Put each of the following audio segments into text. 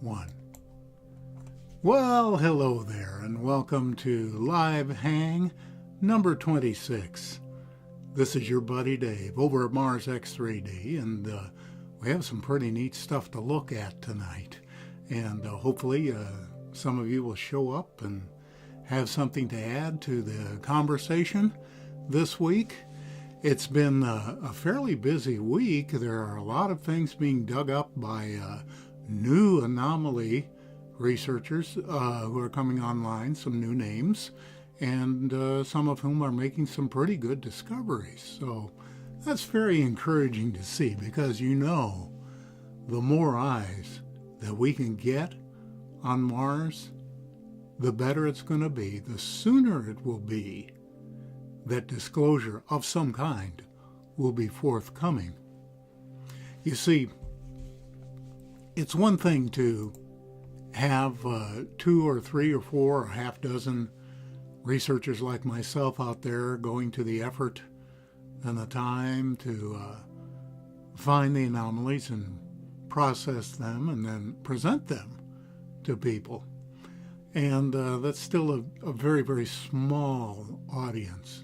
1. Well, hello there, and welcome to Live Hang number 26. This is your buddy Dave over at MarsX3D, and we have some pretty neat stuff to look at tonight. And hopefully some of you will show up and have something to add to the conversation this week. It's been a fairly busy week. There are a lot of things being dug up by new anomaly researchers who are coming online, some new names, and some of whom are making some pretty good discoveries. So that's very encouraging to see, because the more eyes that we can get on Mars, the better it's going to be, the sooner it will be that disclosure of some kind will be forthcoming. You see, it's one thing to have 2 or 3 or 4 or half dozen researchers like myself out there going to the effort and the time to find the anomalies and process them and then present them to people. And that's still a very, very small audience,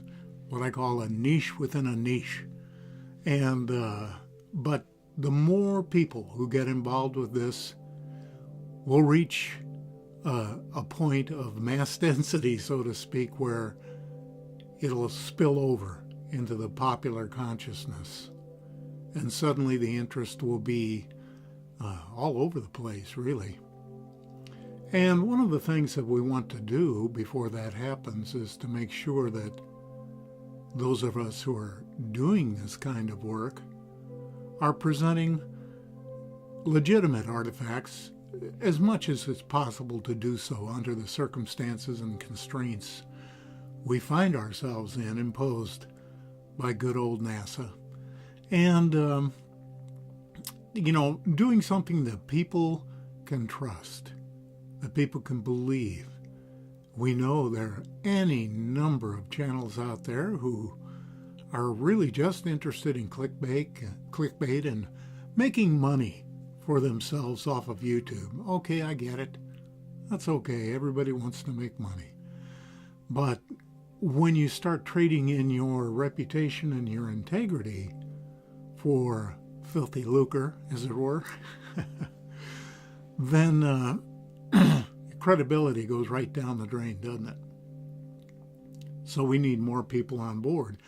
what I call a niche within a niche. And but the more people who get involved with this will reach a point of mass density, so to speak, where it'll spill over into the popular consciousness. And suddenly the interest will be all over the place, really. And one of the things that we want to do before that happens is to make sure that those of us who are doing this kind of work are presenting legitimate artifacts as much as it's possible to do so under the circumstances and constraints we find ourselves in, imposed by good old NASA. And, doing something that people can trust, that people can believe. We know there are any number of channels out there who are really just interested in clickbait and making money for themselves off of YouTube. Okay, I get it. That's okay. Everybody wants to make money. But when you start trading in your reputation and your integrity for filthy lucre, as it were, then credibility goes right down the drain, doesn't it? So we need more people on board.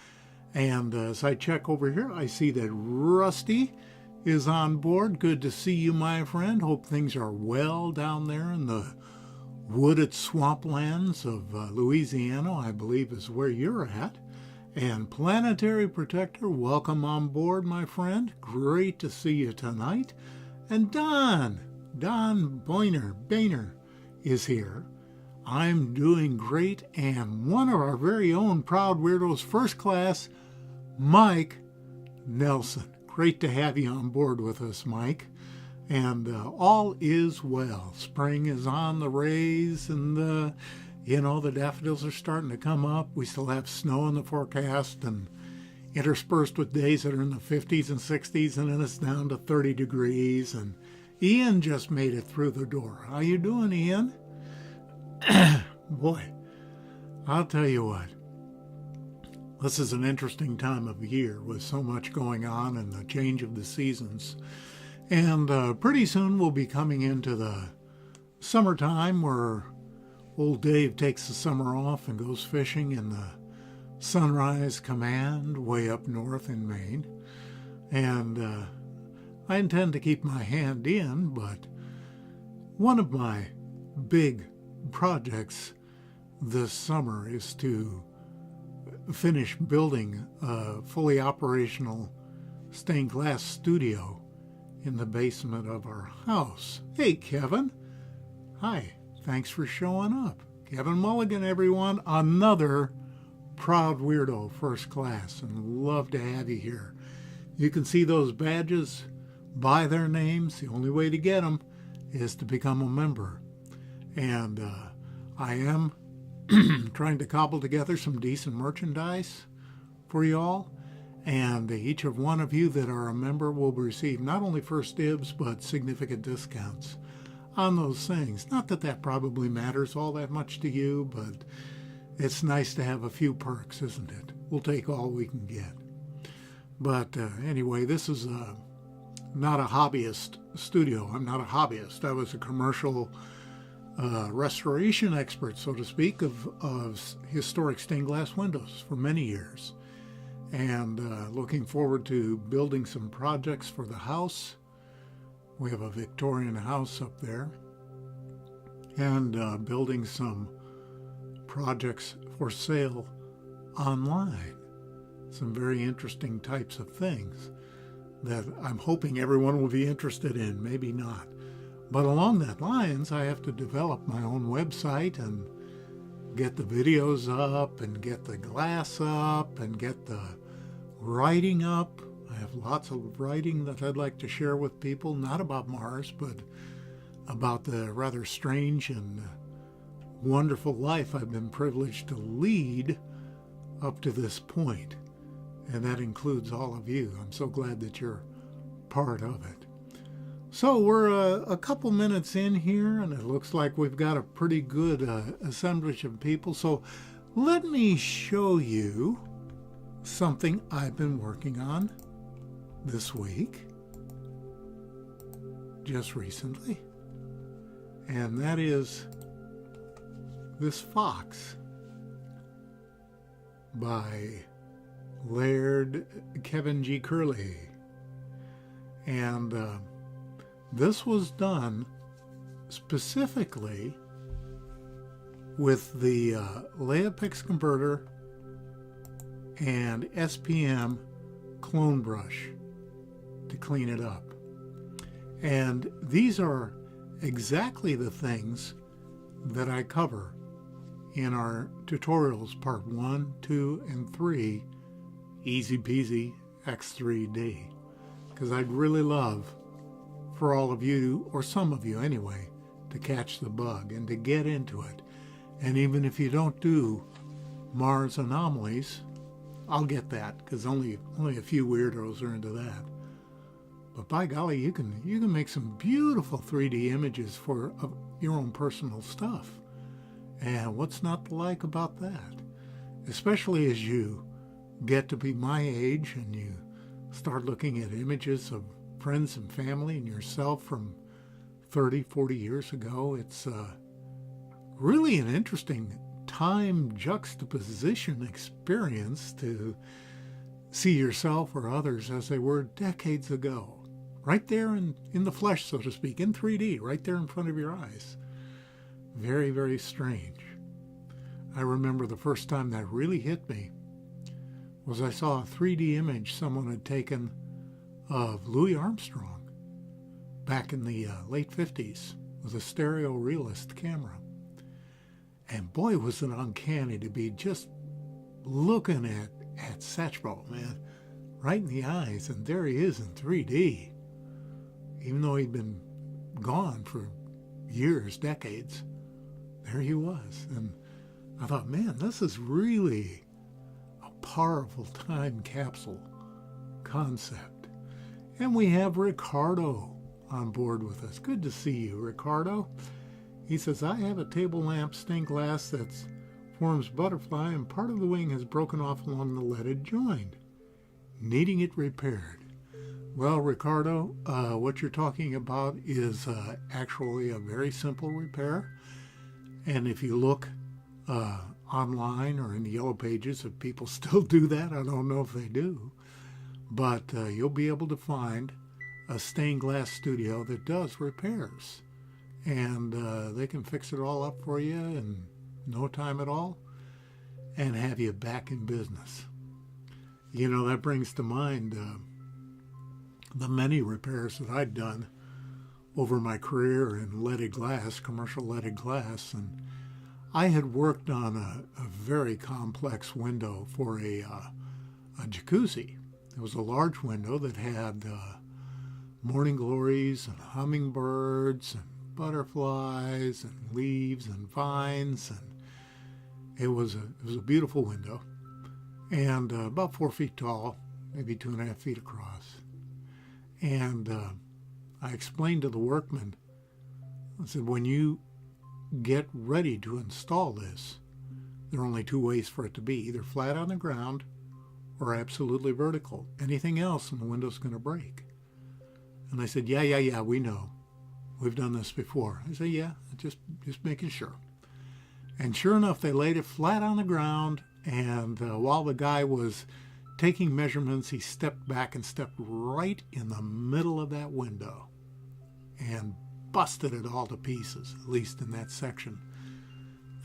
And as I check over here, I see that Rusty is on board. Good to see you, my friend. Hope things are well down there in the wooded swamplands of Louisiana, I believe is where you're at. And Planetary Protector, welcome on board, my friend. Great to see you tonight. And Don Boehner is here. I'm doing great, and one of our very own Proud Weirdos First Class, Mike Nelson. Great to have you on board with us, Mike. And all is well. Spring is on the rays, and the daffodils are starting to come up. We still have snow in the forecast, and interspersed with days that are in the 50s and 60s, and then it's down to 30 degrees. And Ian just made it through the door. How you doing, Ian? Boy, I'll tell you what. This is an interesting time of year with so much going on and the change of the seasons. And pretty soon we'll be coming into the summertime where old Dave takes the summer off and goes fishing in the Sunrise Command way up north in Maine. And I intend to keep my hand in, but one of my big projects this summer is to finish building a fully operational stained glass studio in the basement of our house. Hey, Kevin. Hi. Thanks for showing up. Kevin Mulligan, everyone. Another Proud Weirdo First Class, and love to have you here. You can see those badges by their names. The only way to get them is to become a member. And I am trying to cobble together some decent merchandise for you all. And each of one of you that are a member will receive not only first dibs, but significant discounts on those things. Not that that probably matters all that much to you, but it's nice to have a few perks, isn't it? We'll take all we can get. But anyway, this is not a hobbyist studio. I'm not a hobbyist. I was a commercial restoration expert, so to speak, of historic stained glass windows for many years. And looking forward to building some projects for the house. We have a Victorian house up there. And building some projects for sale online. Some very interesting types of things that I'm hoping everyone will be interested in, maybe not. But along that lines, I have to develop my own website and get the videos up and get the glass up and get the writing up. I have lots of writing that I'd like to share with people, not about Mars, but about the rather strange and wonderful life I've been privileged to lead up to this point. And that includes all of you. I'm so glad that you're part of it. So we're a couple minutes in here, and it looks like we've got a pretty good assemblage of people. So let me show you something I've been working on this week, just recently. And that is this fox by Laird Kevin G. Curley. And this was done specifically with the Leopix converter and SPM clone brush to clean it up. And these are exactly the things that I cover in our tutorials, part 1, 2, and 3, Easy Peasy X3D. Because I'd really love for all of you, or some of you anyway, to catch the bug and to get into it. And even if you don't do Mars anomalies, I'll get that, because only a few weirdos are into that. But by golly, you can make some beautiful 3D images for your own personal stuff. And what's not to like about that? Especially as you get to be my age and you start looking at images of friends and family and yourself from 30, 40 years ago. It's really an interesting time juxtaposition experience to see yourself or others as they were decades ago. Right there in the flesh, so to speak, in 3D, right there in front of your eyes. Very, very strange. I remember the first time that really hit me was I saw a 3D image someone had taken of Louis Armstrong back in the late 50s with a stereo realist camera. And boy, was it uncanny to be just looking at Satchmo, man, right in the eyes, and there he is in 3D. Even though he'd been gone for years, decades, there he was. And I thought, man, this is really a powerful time capsule concept. And we have Ricardo on board with us. Good to see you, Ricardo. He says, I have a table lamp stained glass that forms butterfly, and part of the wing has broken off along the leaded joint, needing it repaired. Well, Ricardo, what you're talking about is actually a very simple repair. And if you look online or in the yellow pages, if people still do that, I don't know if they do, but you'll be able to find a stained glass studio that does repairs. And they can fix it all up for you in no time at all and have you back in business. You know, that brings to mind the many repairs that I'd done over my career in leaded glass, commercial leaded glass. And I had worked on a very complex window for a jacuzzi. It was a large window that had morning glories and hummingbirds and butterflies and leaves and vines, and it was a beautiful window, and about 4 feet tall, maybe 2.5 feet across. And I explained to the workmen I said, when you get ready to install this, there are only two ways for it to be, either flat on the ground or absolutely vertical. Anything else and the window's going to break. And I said, yeah, we know. We've done this before. I said, yeah, just making sure. And sure enough, they laid it flat on the ground, and while the guy was taking measurements, he stepped back and stepped right in the middle of that window and busted it all to pieces, at least in that section.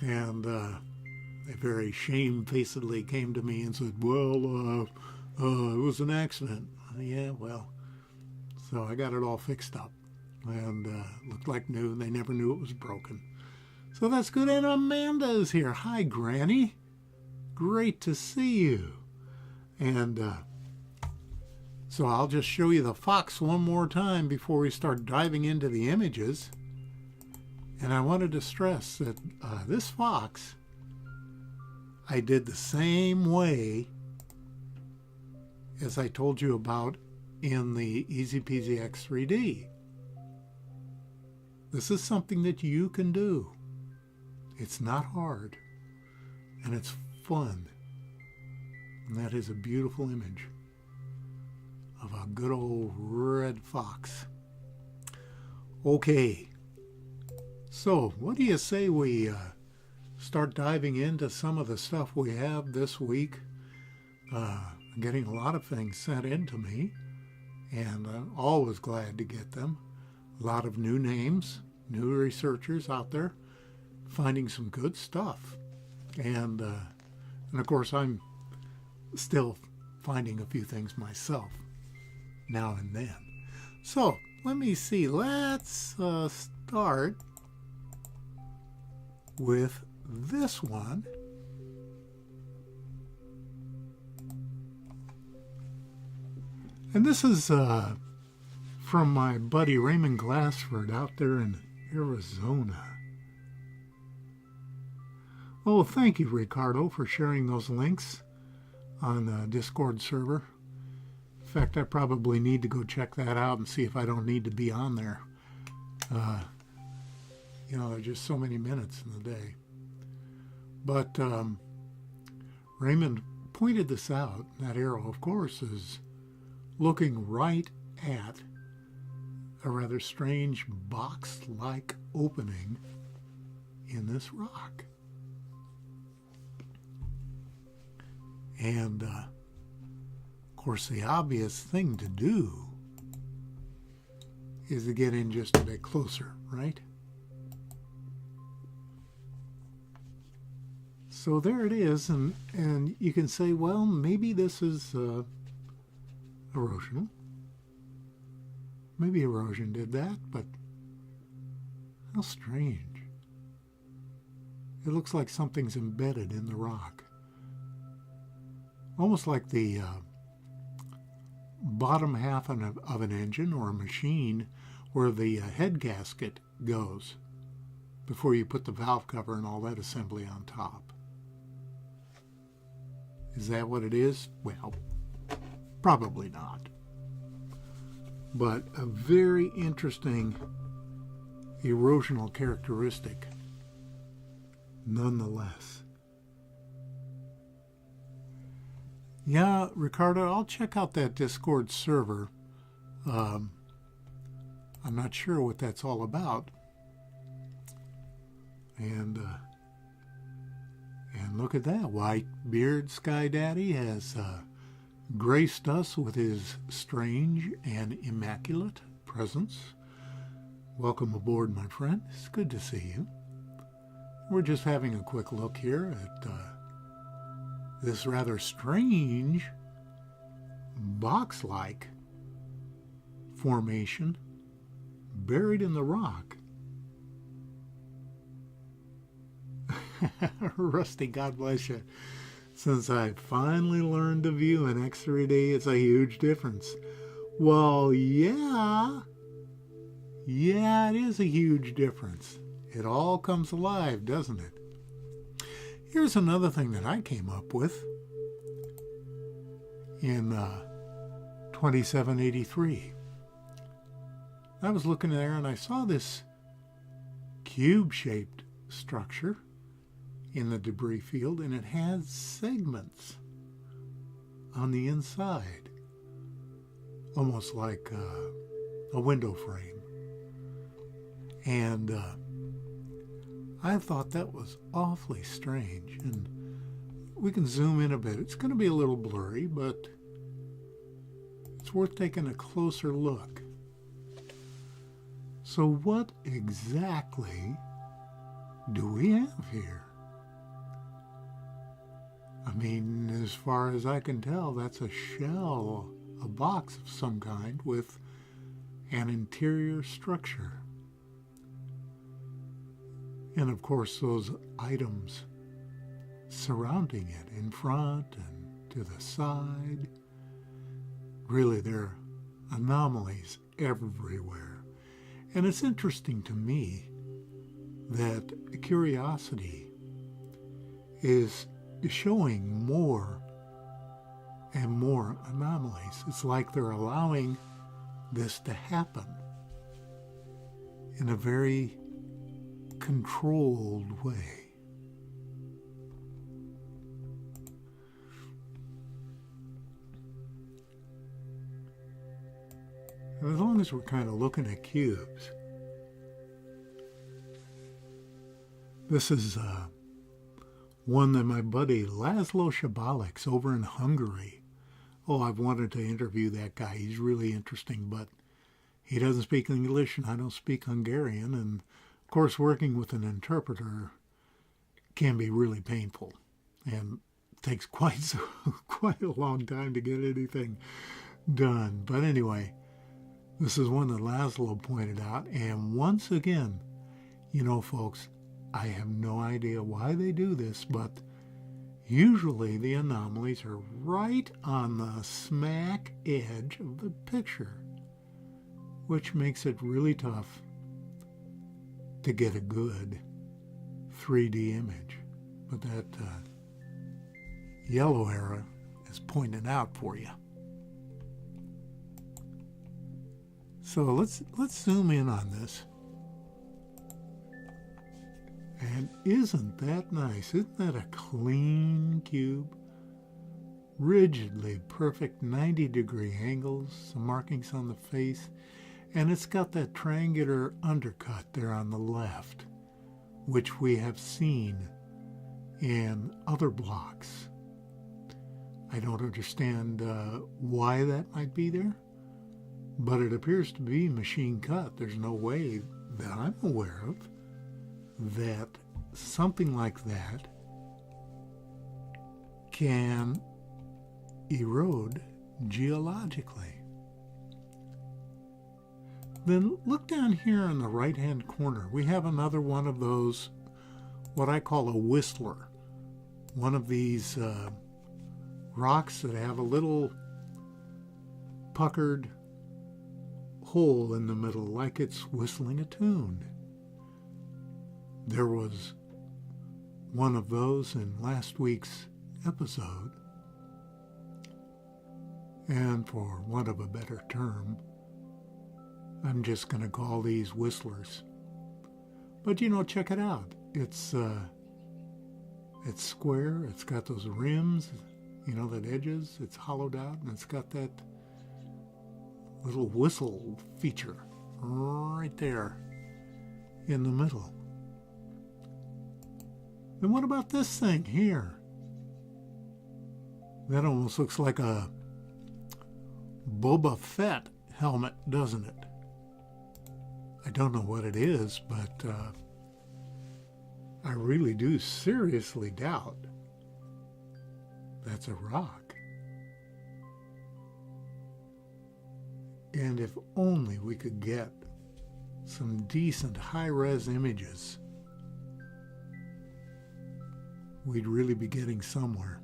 And they very shamefacedly came to me and said, well, it was an accident. Yeah, well, so I got it all fixed up, and looked like new. They never knew it was broken. So that's good. And Amanda is here. Hi, Granny. Great to see you. And so I'll just show you the fox one more time before we start diving into the images. And I wanted to stress that this fox, I did the same way as I told you about in the Easy Peasy X3D. This is something that you can do. It's not hard, and it's fun. And that is a beautiful image of a good old red fox. Okay, so what do you say we start diving into some of the stuff we have this week? I'm getting a lot of things sent in to me, and I'm always glad to get them. A lot of new names, new researchers out there finding some good stuff. And of course, I'm still finding a few things myself now and then. So let me see. Let's start with this one. And this is from my buddy Raymond Glassford out there in Arizona. Oh, thank you, Ricardo, for sharing those links on the Discord server. In fact, I probably need to go check that out and see if I don't need to be on there. You know, there's just so many minutes in the day. But Raymond pointed this out. That arrow, of course, is looking right at a rather strange box-like opening in this rock. And, of course, the obvious thing to do is to get in just a bit closer, right? So there it is, and you can say, well, maybe this is erosional. Maybe erosion did that, but how strange. It looks like something's embedded in the rock. Almost like the bottom half of an engine or a machine where the head gasket goes before you put the valve cover and all that assembly on top. Is that what it is? Well, probably not. But a very interesting erosional characteristic nonetheless. Yeah, Ricardo, I'll check out that Discord server. I'm not sure what that's all about. And look at that. Whitebeard Sky Daddy has graced us with his strange and immaculate presence. Welcome aboard, my friend. It's good to see you. We're just having a quick look here at this rather strange box-like formation buried in the rock. Rusty, God bless you. Since I finally learned to view in X3D, it's a huge difference. Well, yeah, it is a huge difference. It all comes alive, doesn't it? Here's another thing that I came up with in 2783. I was looking there and I saw this cube-shaped structure in the debris field, and it has segments on the inside, almost like a window frame. And I thought that was awfully strange. And we can zoom in a bit. It's going to be a little blurry, but it's worth taking a closer look. So what exactly do we have here? I mean, as far as I can tell, that's a shell, a box of some kind with an interior structure. And of course, those items surrounding it, in front and to the side, really, there are anomalies everywhere. And it's interesting to me that Curiosity is showing more and more anomalies. It's like they're allowing this to happen in a very controlled way. And as long as we're kind of looking at cubes, this is one that my buddy Laszlo Shabalik's over in Hungary. Oh, I've wanted to interview that guy. He's really interesting, but he doesn't speak English and I don't speak Hungarian. And of course, working with an interpreter can be really painful and takes quite a long time to get anything done. But anyway, this is one that Laszlo pointed out. And once again, you know, folks, I have no idea why they do this, but usually the anomalies are right on the smack edge of the picture, which makes it really tough to get a good 3D image. But that yellow arrow is pointing out for you. So let's zoom in on this. And isn't that nice? Isn't that a clean cube? Rigidly perfect 90-degree angles, some markings on the face, and it's got that triangular undercut there on the left, which we have seen in other blocks. I don't understand why that might be there, but it appears to be machine cut. There's no way that I'm aware of that something like that can erode geologically. Then look down here in the right-hand corner. We have another one of those, what I call a whistler. One of these rocks that have a little puckered hole in the middle, like it's whistling a tune. There was one of those in last week's episode, and for want of a better term, I'm just going to call these whistlers. But you know, check it out. It's square. It's got those rims, you know, that edges. It's hollowed out, and it's got that little whistle feature right there in the middle. And what about this thing here? That almost looks like a Boba Fett helmet, doesn't it? I don't know what it is, but I really do seriously doubt that's a rock. And if only we could get some decent high-res images, we'd really be getting somewhere.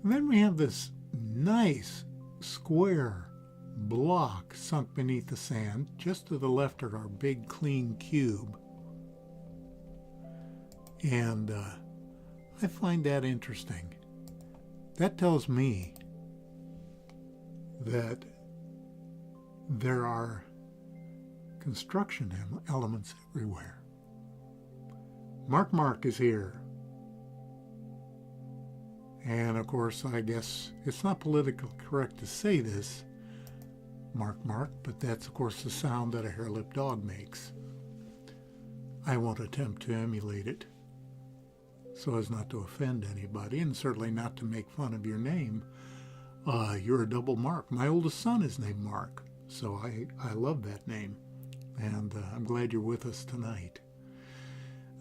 And then we have this nice square block sunk beneath the sand. Just to the left are our big clean cube. And I find that interesting. That tells me that there are construction elements everywhere. Mark is here. And of course, I guess it's not politically correct to say this, Mark, but that's of course the sound that a hair-lipped dog makes. I won't attempt to emulate it so as not to offend anybody, and certainly not to make fun of your name. You're a double Mark. My oldest son is named Mark, so I love that name, and I'm glad you're with us tonight.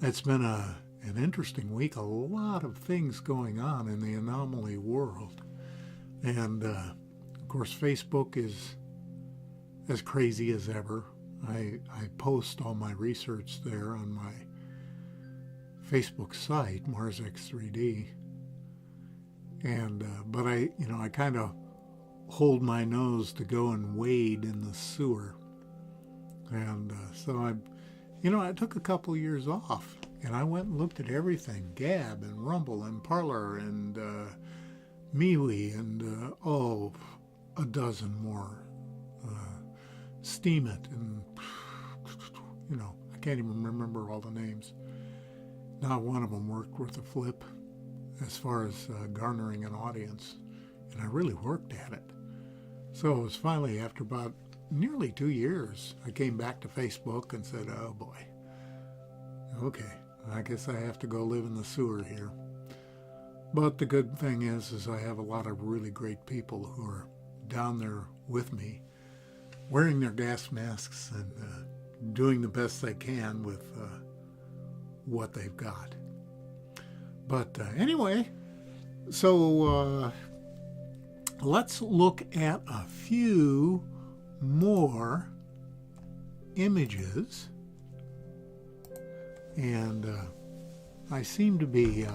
It's been an interesting week, a lot of things going on in the anomaly world, and of course Facebook is as crazy as ever. I post all my research there on my Facebook site, MarsX3D, and but I kind of hold my nose to go and wade in the sewer, and so I took a couple years off, and I went and looked at everything, Gab and Rumble and Parler and MeWe and a dozen more, Steemit, and I can't even remember all the names. Not one of them worked worth a flip as far as garnering an audience, and I really worked at it. So it was finally, after about nearly 2 years, I came back to Facebook and said, oh boy, okay, I guess I have to go live in the sewer here. But the good thing is I have a lot of really great people who are down there with me, wearing their gas masks and doing the best they can with what they've got. But anyway, so let's look at a few more images. And I seem to be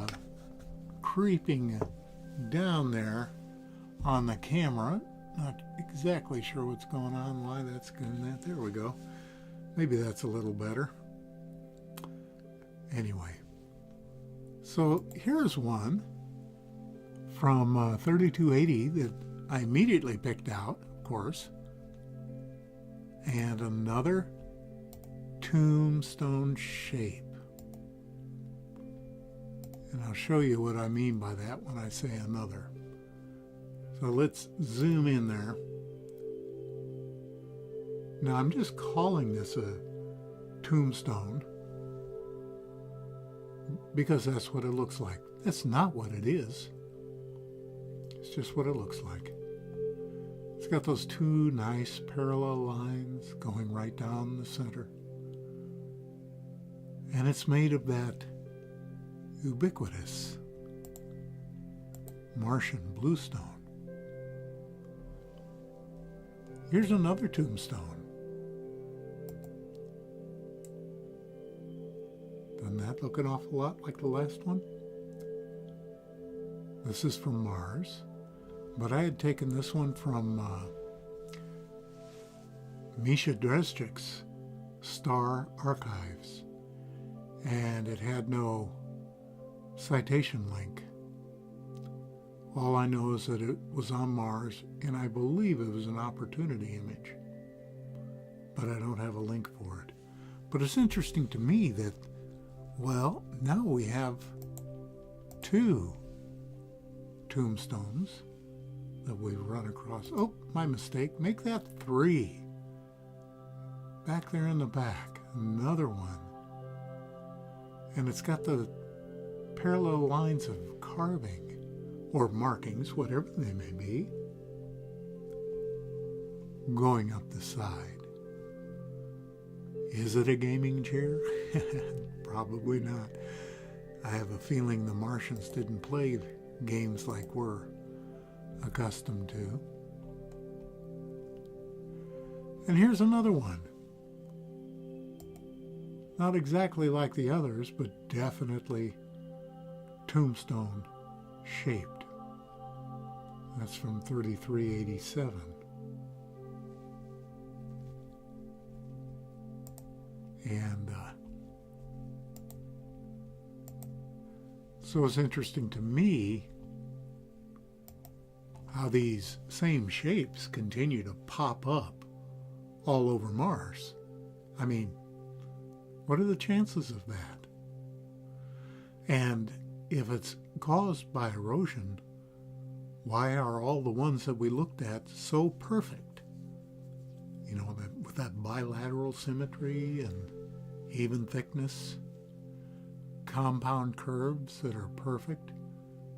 creeping down there on the camera. Not exactly sure what's going on, why that's doing that. There we go. Maybe that's a little better. Anyway, so here's one from 3280 that I immediately picked out, of course. And another tombstone shape. And I'll show you what I mean by that when I say another. So let's zoom in there. Now I'm just calling this a tombstone because that's what it looks like. That's not what it is. It's just what it looks like. It's got those two nice parallel lines going right down the center. And it's made of that ubiquitous Martian bluestone. Here's another tombstone. Doesn't that look an awful lot like the last one? This is from Mars, but I had taken this one from Misha Dreszczyk's Star Archives, and it had no citation link. All I know is that it was on Mars, and I believe it was an opportunity image, but I don't have a link for it. But it's interesting to me that, well, now we have two tombstones that we've run across. Oh, my mistake. Make that 3. Back there in the back, another one. And it's got the parallel lines of carving or markings, whatever they may be, going up the side. Is it a gaming chair? Probably not. I have a feeling the Martians didn't play games like we're accustomed to. And here's another one. Not exactly like the others, but definitely tombstone shaped. That's from 3387. And so it's interesting to me how these same shapes continue to pop up all over Mars. I mean, what are the chances of that? And if it's caused by erosion, why are all the ones that we looked at so perfect? You know, with that bilateral symmetry and even thickness, compound curves that are perfect.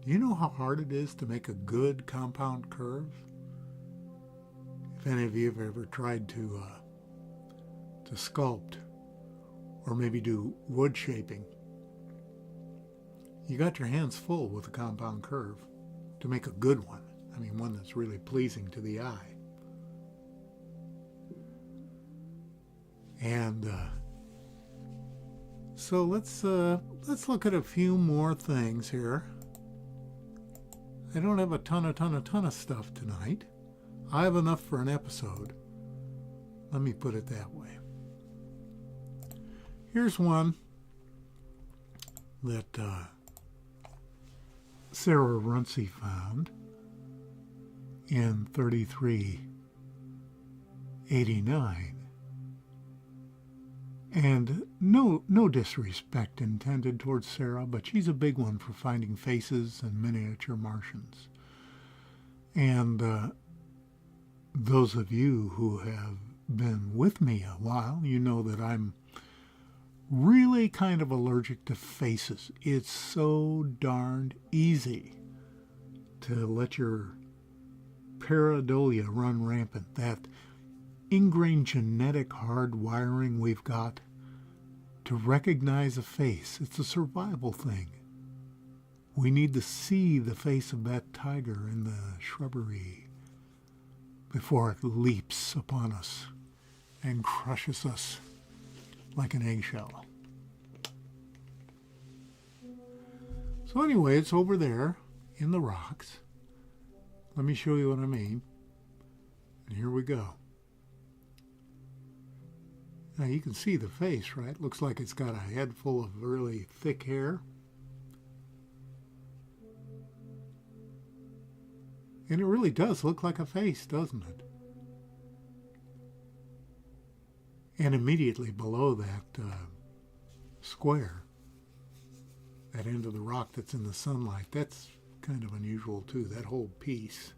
Do you know how hard it is to make a good compound curve? If any of you have ever tried to sculpt or maybe do wood shaping, you got your hands full with a compound curve to make a good one. I mean, one that's really pleasing to the eye. And so let's look at a few more things here. I don't have a ton of stuff tonight. I have enough for an episode. Let me put it that way. Here's one that Sarah Runcie found in 3389. And no disrespect intended towards Sarah, but she's a big one for finding faces and miniature Martians. And those of you who have been with me a while, you know that I'm really kind of allergic to faces. It's so darned easy to let your pareidolia run rampant. That ingrained genetic hardwiring we've got to recognize a face. It's a survival thing. We need to see the face of that tiger in the shrubbery before it leaps upon us and crushes us like an eggshell. So anyway, it's over there in the rocks. Let me show you what I mean. And here we go. Now you can see the face, right? Looks like it's got a head full of really thick hair. And it really does look like a face, doesn't it? And immediately below that square, that end of the rock that's in the sunlight, that's kind of unusual too, that whole piece.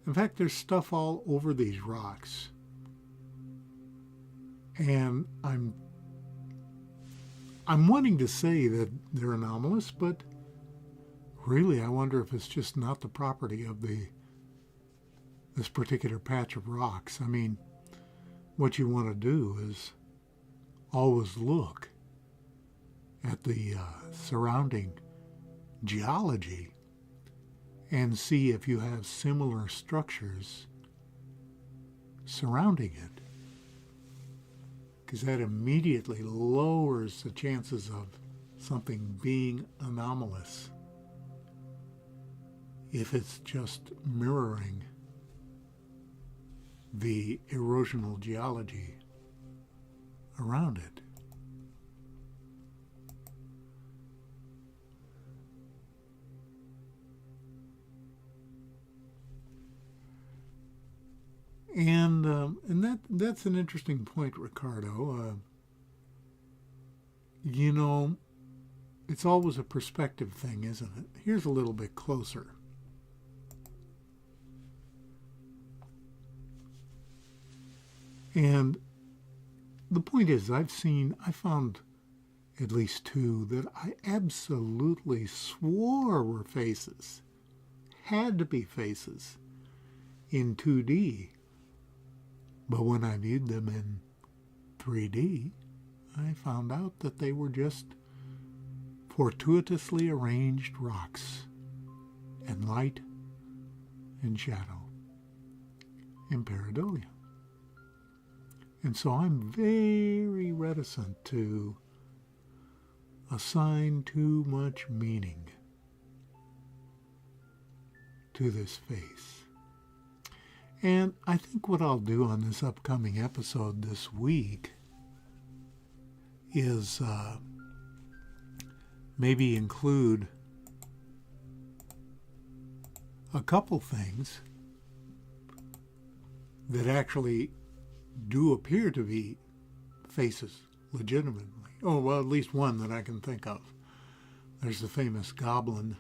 In fact, there's stuff all over these rocks. And I'm wanting to say that they're anomalous, but really I wonder if it's just not the property of this particular patch of rocks. I mean, what you want to do is always look at the surrounding geology and see if you have similar structures surrounding it, because that immediately lowers the chances of something being anomalous if it's just mirroring the erosional geology around it. And that's an interesting point, Ricardo. You know, it's always a perspective thing, isn't it? Here's a little bit closer. And the point is, I found at least two that I absolutely swore were faces, had to be faces in 2D. But when I viewed them in 3D, I found out that they were just fortuitously arranged rocks and light and shadow in pareidolia. And so I'm very reticent to assign too much meaning to this face. And I think what I'll do on this upcoming episode this week is maybe include a couple things that actually do appear to be faces, legitimately. Oh, well, at least one that I can think of. There's the famous goblin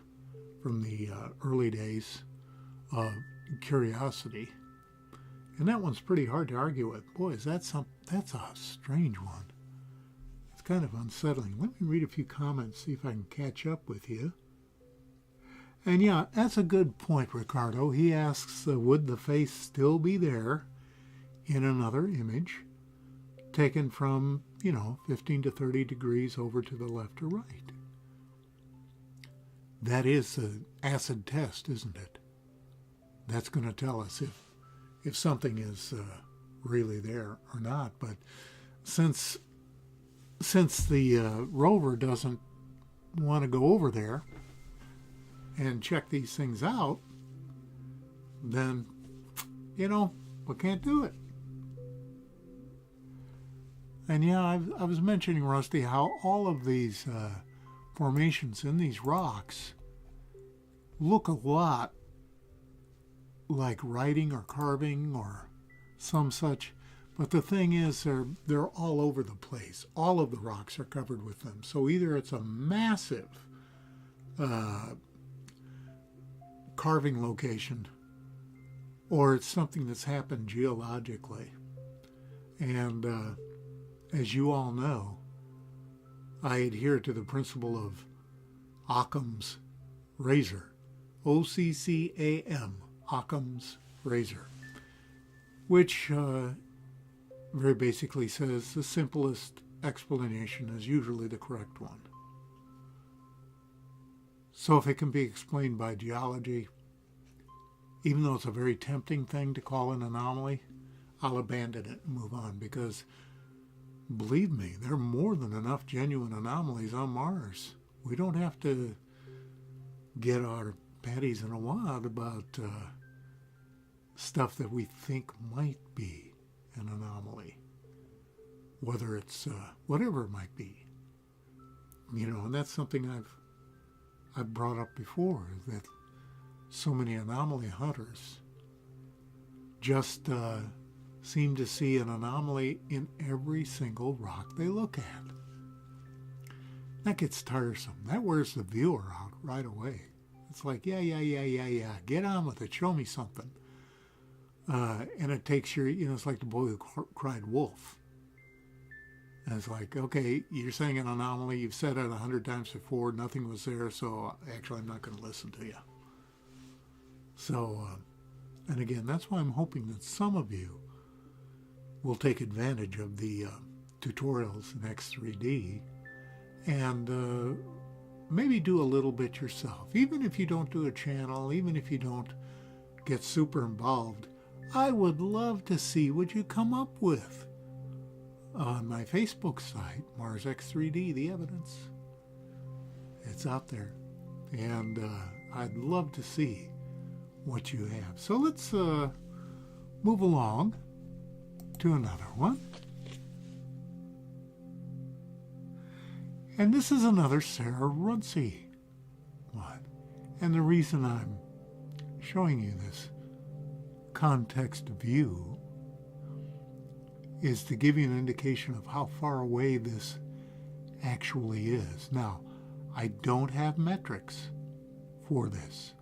from the early days of Curiosity. And that one's pretty hard to argue with. Boy, that's a strange one. It's kind of unsettling. Let me read a few comments, see if I can catch up with you. And yeah, that's a good point, Ricardo. He asks, would the face still be there in another image taken from, 15 to 30 degrees over to the left or right? That is an acid test, isn't it? That's going to tell us if something is really there or not. But since the rover doesn't want to go over there and check these things out, then, we can't do it. And yeah, I was mentioning, Rusty, how all of these formations in these rocks look a lot like writing or carving or some such. But the thing is, they're all over the place. All of the rocks are covered with them. So either it's a massive carving location, or it's something that's happened geologically. And as you all know, I adhere to the principle of Occam's razor, OCCAM, Occam's razor, which very basically says the simplest explanation is usually the correct one. So if it can be explained by geology, even though it's a very tempting thing to call an anomaly, I'll abandon it and move on, because believe me, there are more than enough genuine anomalies on Mars. We don't have to get our panties in a wad about stuff that we think might be an anomaly, whether it's whatever it might be. And that's something I've brought up before, that so many anomaly hunters just seem to see an anomaly in every single rock they look at. That gets tiresome. That wears the viewer out right away. It's like, yeah, get on with it, show me something. And it takes it's like the boy who cried wolf. And it's like, okay, you're saying an anomaly, you've said it 100 times before, nothing was there, so actually I'm not going to listen to you. So, and again, that's why I'm hoping that some of you will take advantage of the tutorials in X3D and maybe do a little bit yourself. Even if you don't do a channel, even if you don't get super involved, I would love to see what you come up with on my Facebook site, MarsX3D, the evidence. It's out there. And I'd love to see what you have. So let's move along to another one. And this is another Sarah Runcie one. And the reason I'm showing you this context view is to give you an indication of how far away this actually is. Now, I don't have metrics for this.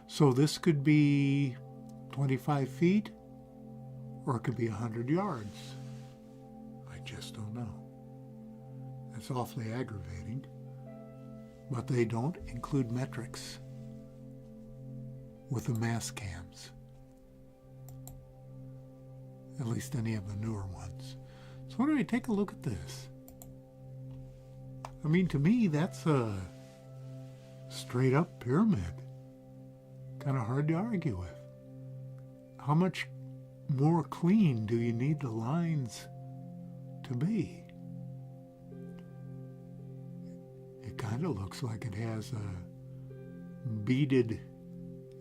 So this could be 25 feet, or it could be 100 yards. I just don't know. That's awfully aggravating. But they don't include metrics with the mass cams. At least any of the newer ones. So anyway, take a look at this. I mean, to me, that's a straight up pyramid. Kind of hard to argue with. How much more clean do you need the lines to be? It kind of looks like it has a beaded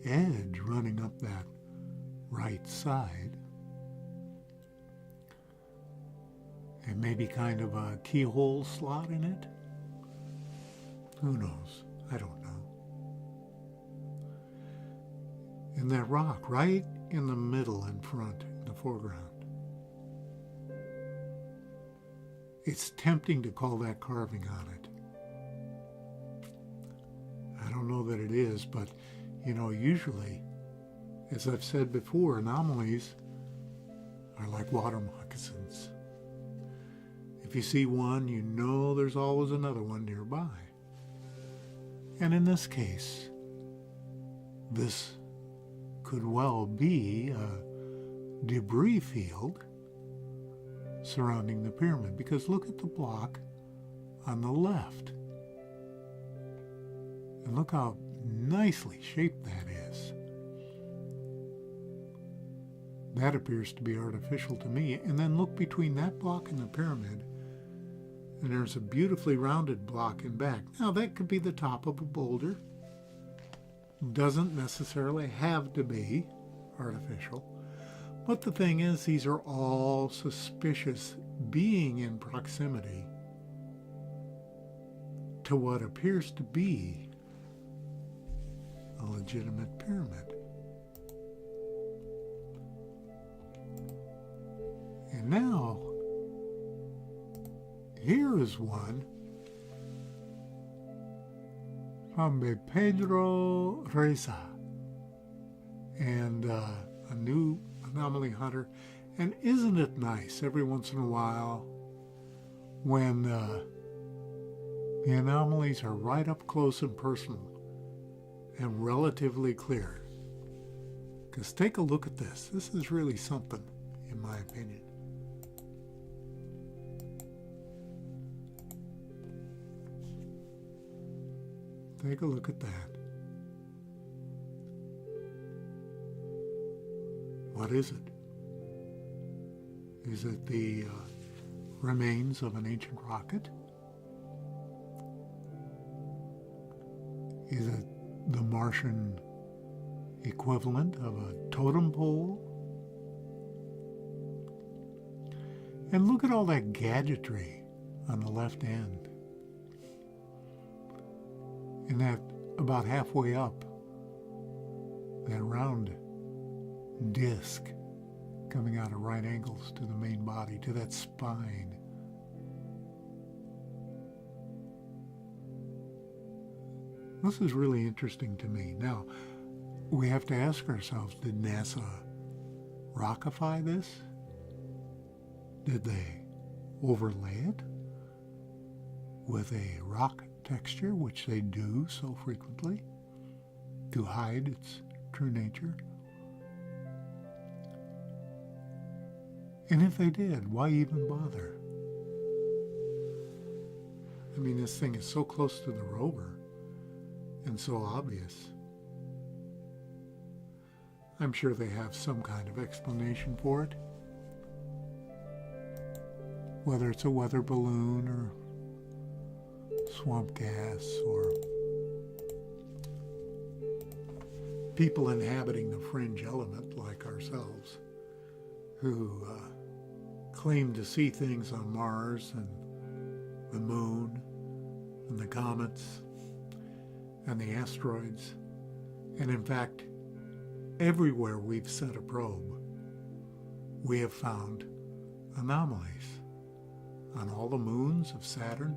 edge running up that right side. And maybe kind of a keyhole slot in it. Who knows? I don't know. And that rock right in the middle in front, in the foreground. It's tempting to call that carving on it. I don't know that it is, but, usually, as I've said before, anomalies are like water moccasins. If you see one, you know there's always another one nearby. And in this case, this could well be a debris field surrounding the pyramid, because look at the block on the left. And look how nicely shaped that is. That appears to be artificial to me. And then look between that block and the pyramid, and there's a beautifully rounded block in back. Now that could be the top of a boulder. Doesn't necessarily have to be artificial. But the thing is, these are all suspicious, being in proximity to what appears to be a legitimate pyramid. And now, here is one from Pedro Reza, and a new anomaly hunter. And isn't it nice every once in a while when the anomalies are right up close and personal and relatively clear? Because take a look at this. This is really something, in my opinion. Take a look at that. What is it? Is it the remains of an ancient rocket? Is it the Martian equivalent of a totem pole? And look at all that gadgetry on the left end. And that about halfway up, that round disc coming out of right angles to the main body, to that spine. This is really interesting to me. Now, we have to ask ourselves, did NASA rockify this? Did they overlay it with a rock texture, which they do so frequently, to hide its true nature? And if they did, why even bother? I mean, this thing is so close to the rover and so obvious. I'm sure they have some kind of explanation for it. Whether it's a weather balloon or swamp gas or people inhabiting the fringe element like ourselves who claim to see things on Mars and the moon and the comets and the asteroids. And in fact, everywhere we've sent a probe, we have found anomalies. On all the moons of Saturn,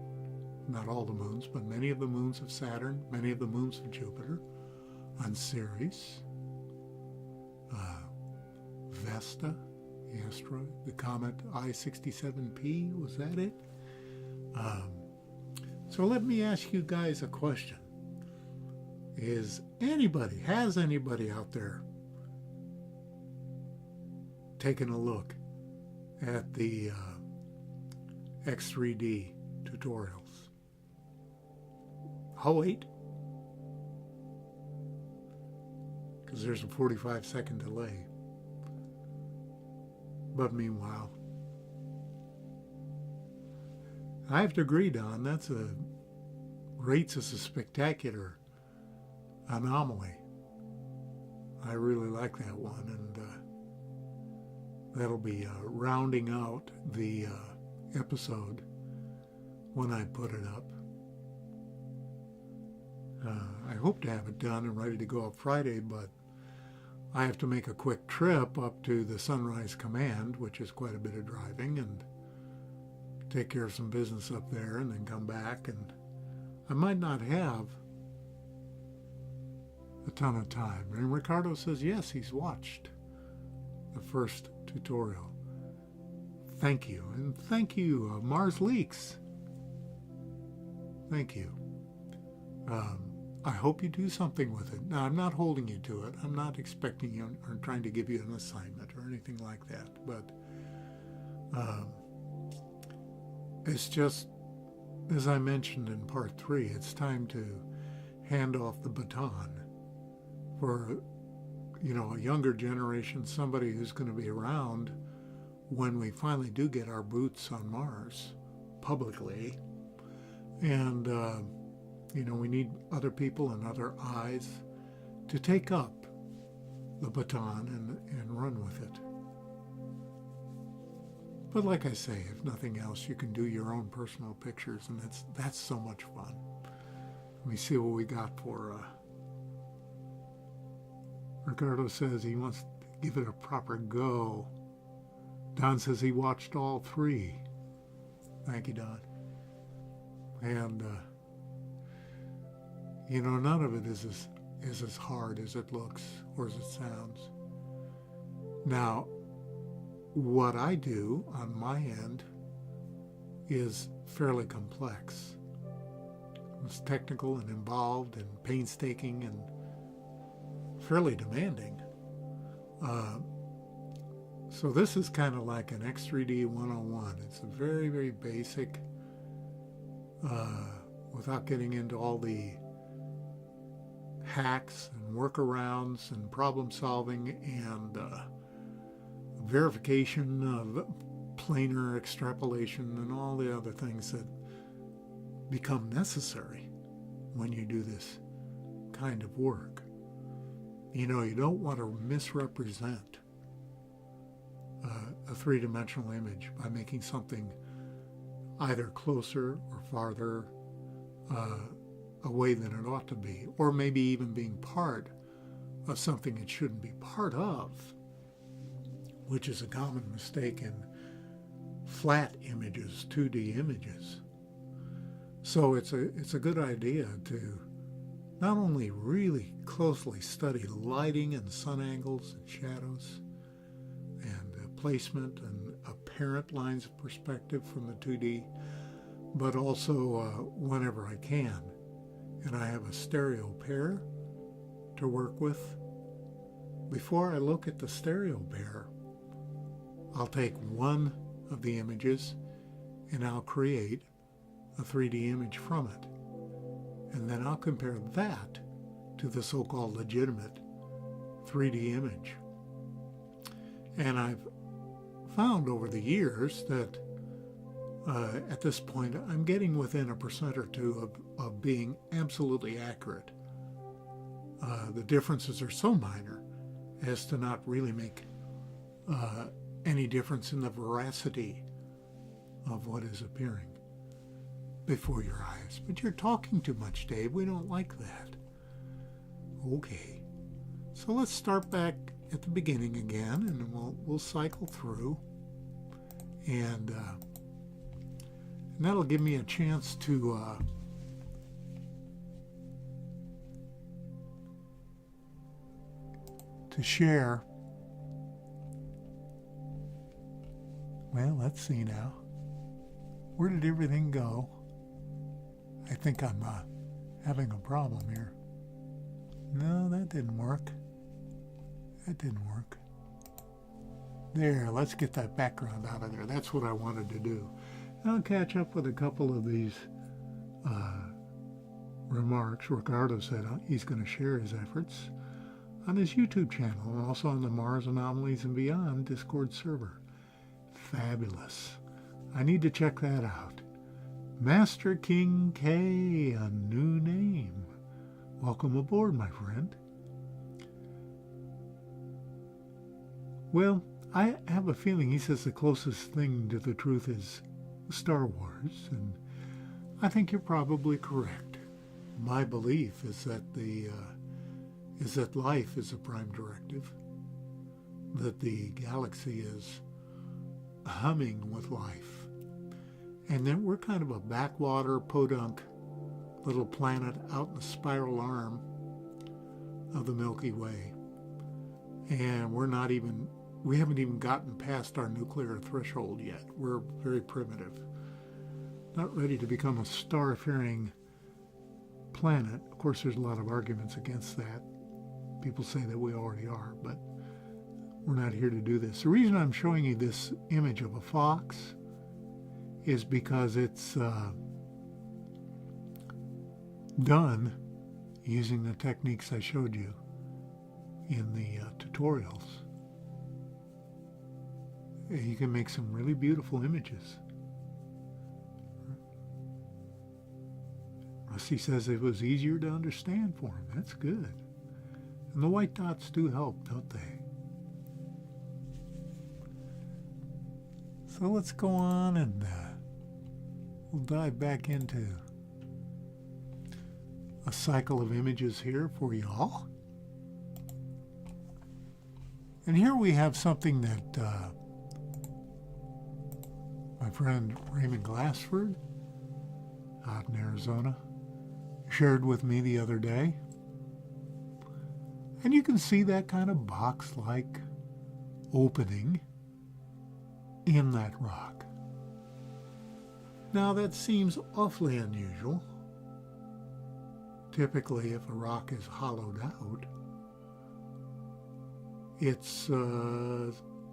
not all the moons, but many of the moons of Saturn, many of the moons of Jupiter, on Ceres, Vesta, the asteroid, the comet I-67P, was that it? So let me ask you guys a question. Has anybody out there taken a look at the X3D tutorials? I'll wait, because there's a 45-second delay. But meanwhile, I have to agree, Don, rates as a spectacular anomaly. I really like that one, and that'll be rounding out the episode when I put it up. I hope to have it done and ready to go up Friday, but I have to make a quick trip up to the Sunrise Command, which is quite a bit of driving, and take care of some business up there and then come back, and I might not have a ton of time. And Ricardo says, yes, he's watched the first tutorial. Thank you. And thank you, Mars Leaks. Thank you. I hope you do something with it. Now, I'm not holding you to it. I'm not expecting you or trying to give you an assignment or anything like that. But it's just, as I mentioned in part 3, it's time to hand off the baton for, a younger generation, somebody who's going to be around when we finally do get our boots on Mars publicly. And, we need other people and other eyes to take up the baton and run with it. But like I say, if nothing else, you can do your own personal pictures, and that's so much fun. Let me see what we got for... Ricardo says he wants to give it a proper go. Don says he watched all 3. Thank you, Don. And, none of it is as hard as it looks or as it sounds. Now, what I do on my end is fairly complex. It's technical and involved and painstaking and fairly demanding. So this is kind of like an X3D 101. It's a very, very basic, without getting into all the hacks and workarounds and problem solving and verification of planar extrapolation and all the other things that become necessary when you do this kind of work. You don't want to misrepresent a three-dimensional image by making something either closer or farther away than it ought to be, or maybe even being part of something it shouldn't be part of, which is a common mistake in flat images, 2D images. So it's a good idea to not only really closely study lighting and sun angles and shadows and placement and apparent lines of perspective from the 2D, but also whenever I can. And I have a stereo pair to work with. Before I look at the stereo pair, I'll take one of the images and I'll create a 3D image from it. And then I'll compare that to the so-called legitimate 3D image. And I've found over the years that at this point I'm getting within 1% or 2% of being absolutely accurate. The differences are so minor as to not really make any difference in the veracity of what is appearing before your eyes. But you're talking too much, Dave. We don't like that. Okay. So let's start back at the beginning again, and we'll cycle through, and that'll give me a chance to share. Well, let's see now. Where did everything go? I think I'm having a problem here. No, that didn't work. That didn't work. There, let's get that background out of there. That's what I wanted to do. I'll catch up with a couple of these remarks. Ricardo said he's going to share his efforts on his YouTube channel and also on the Mars Anomalies and Beyond Discord server. Fabulous. I need to check that out. Master King K, a new name. Welcome aboard, my friend. Well, I have a feeling he says the closest thing to the truth is Star Wars, and I think you're probably correct. My belief is that that life is a prime directive, that the galaxy is humming with life, And then we're kind of a backwater podunk little planet out in the spiral arm of the Milky Way. And we haven't even gotten past our nuclear threshold yet. We're very primitive. Not ready to become a star-faring planet. Of course, there's a lot of arguments against that. People say that we already are, but we're not here to do this. The reason I'm showing you this image of a fox is because it's done using the techniques I showed you in the tutorials. You can make some really beautiful images. Rusty says it was easier to understand for him. That's good. And the white dots do help, don't they? So let's go on and we'll dive back into a cycle of images here for y'all. And here we have something that my friend Raymond Glassford out in Arizona shared with me the other day. And you can see that kind of box-like opening in that rock. Now that seems awfully unusual. Typically, if a rock is hollowed out, it's more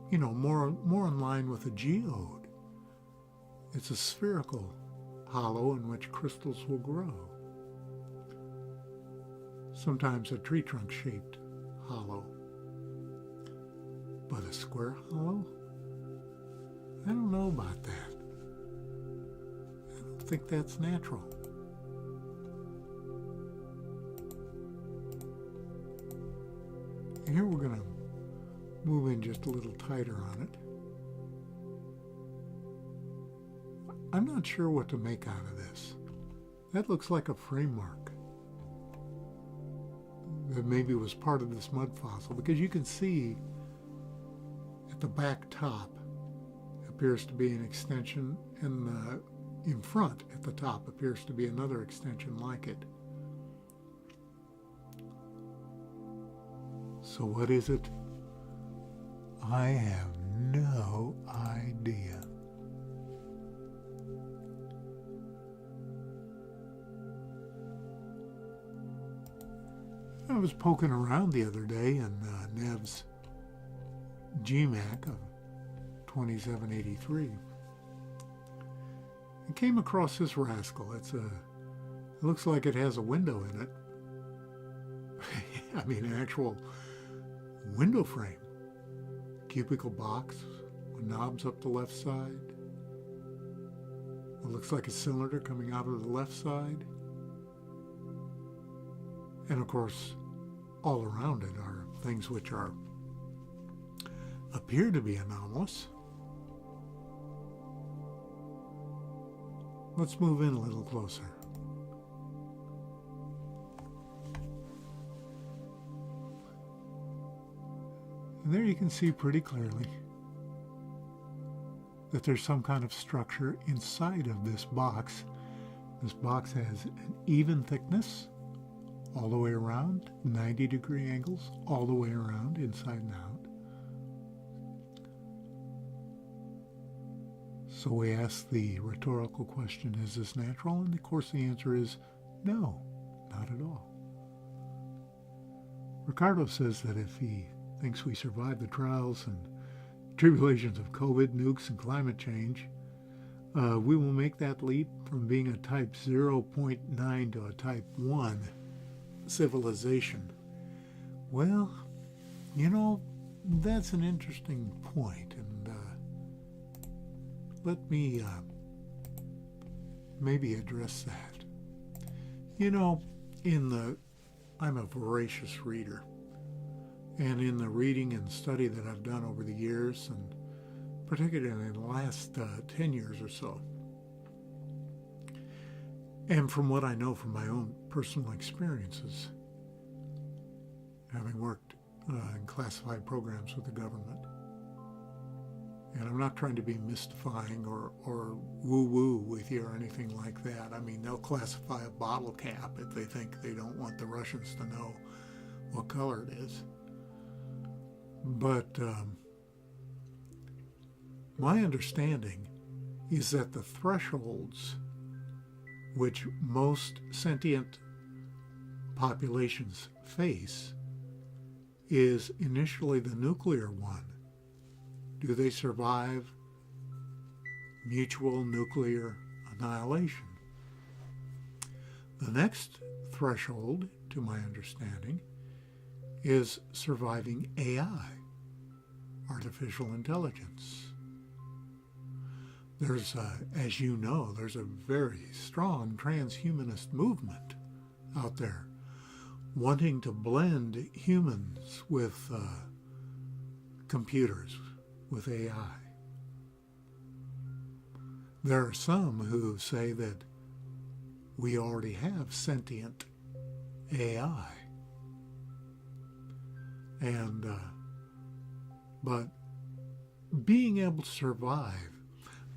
in line with a geode. It's a spherical hollow in which crystals will grow. Sometimes a tree trunk shaped hollow. But a square hollow? I don't know about that. I don't think that's natural. Here we're going to move in just a little tighter on it. I'm not sure what to make out of this. That looks like a frame mark that maybe was part of this mud fossil, because you can see at the back top appears to be an extension, and in front at the top appears to be another extension like it. So what is it? I have no idea. I was poking around the other day in Nev's GMAC of 2783 and came across this rascal. It looks like it has a window in it. I mean, an actual window frame. Cubicle box with knobs up the left side. It looks like a cylinder coming out of the left side. And of course, all around it are things which appear to be anomalous. Let's move in a little closer. And there you can see pretty clearly that there's some kind of structure inside of this box. This box has an even thickness all the way around, 90-degree angles all the way around, inside and out. So we ask the rhetorical question, is this natural? And of course the answer is no, not at all. Ricardo says that if he thinks we survived the trials and tribulations of COVID, nukes, and climate change, we will make that leap from being a type 0.9 to a type 1 civilization. Well, that's an interesting point, and let me maybe address that. I'm a voracious reader, and in the reading and study that I've done over the years, and particularly in the last 10 years or so, and from what I know from my own personal experiences, having worked in classified programs with the government, And I'm not trying to be mystifying or woo-woo with you or anything like that. I mean, they'll classify a bottle cap if they think they don't want the Russians to know what color it is. But my understanding is that the thresholds which most sentient populations face is initially the nuclear one. Do they survive mutual nuclear annihilation? The next threshold, to my understanding, is surviving AI, artificial intelligence. There's, as you know, there's a very strong transhumanist movement out there wanting to blend humans with computers, with AI. There are some who say that we already have sentient AI. And, but being able to survive,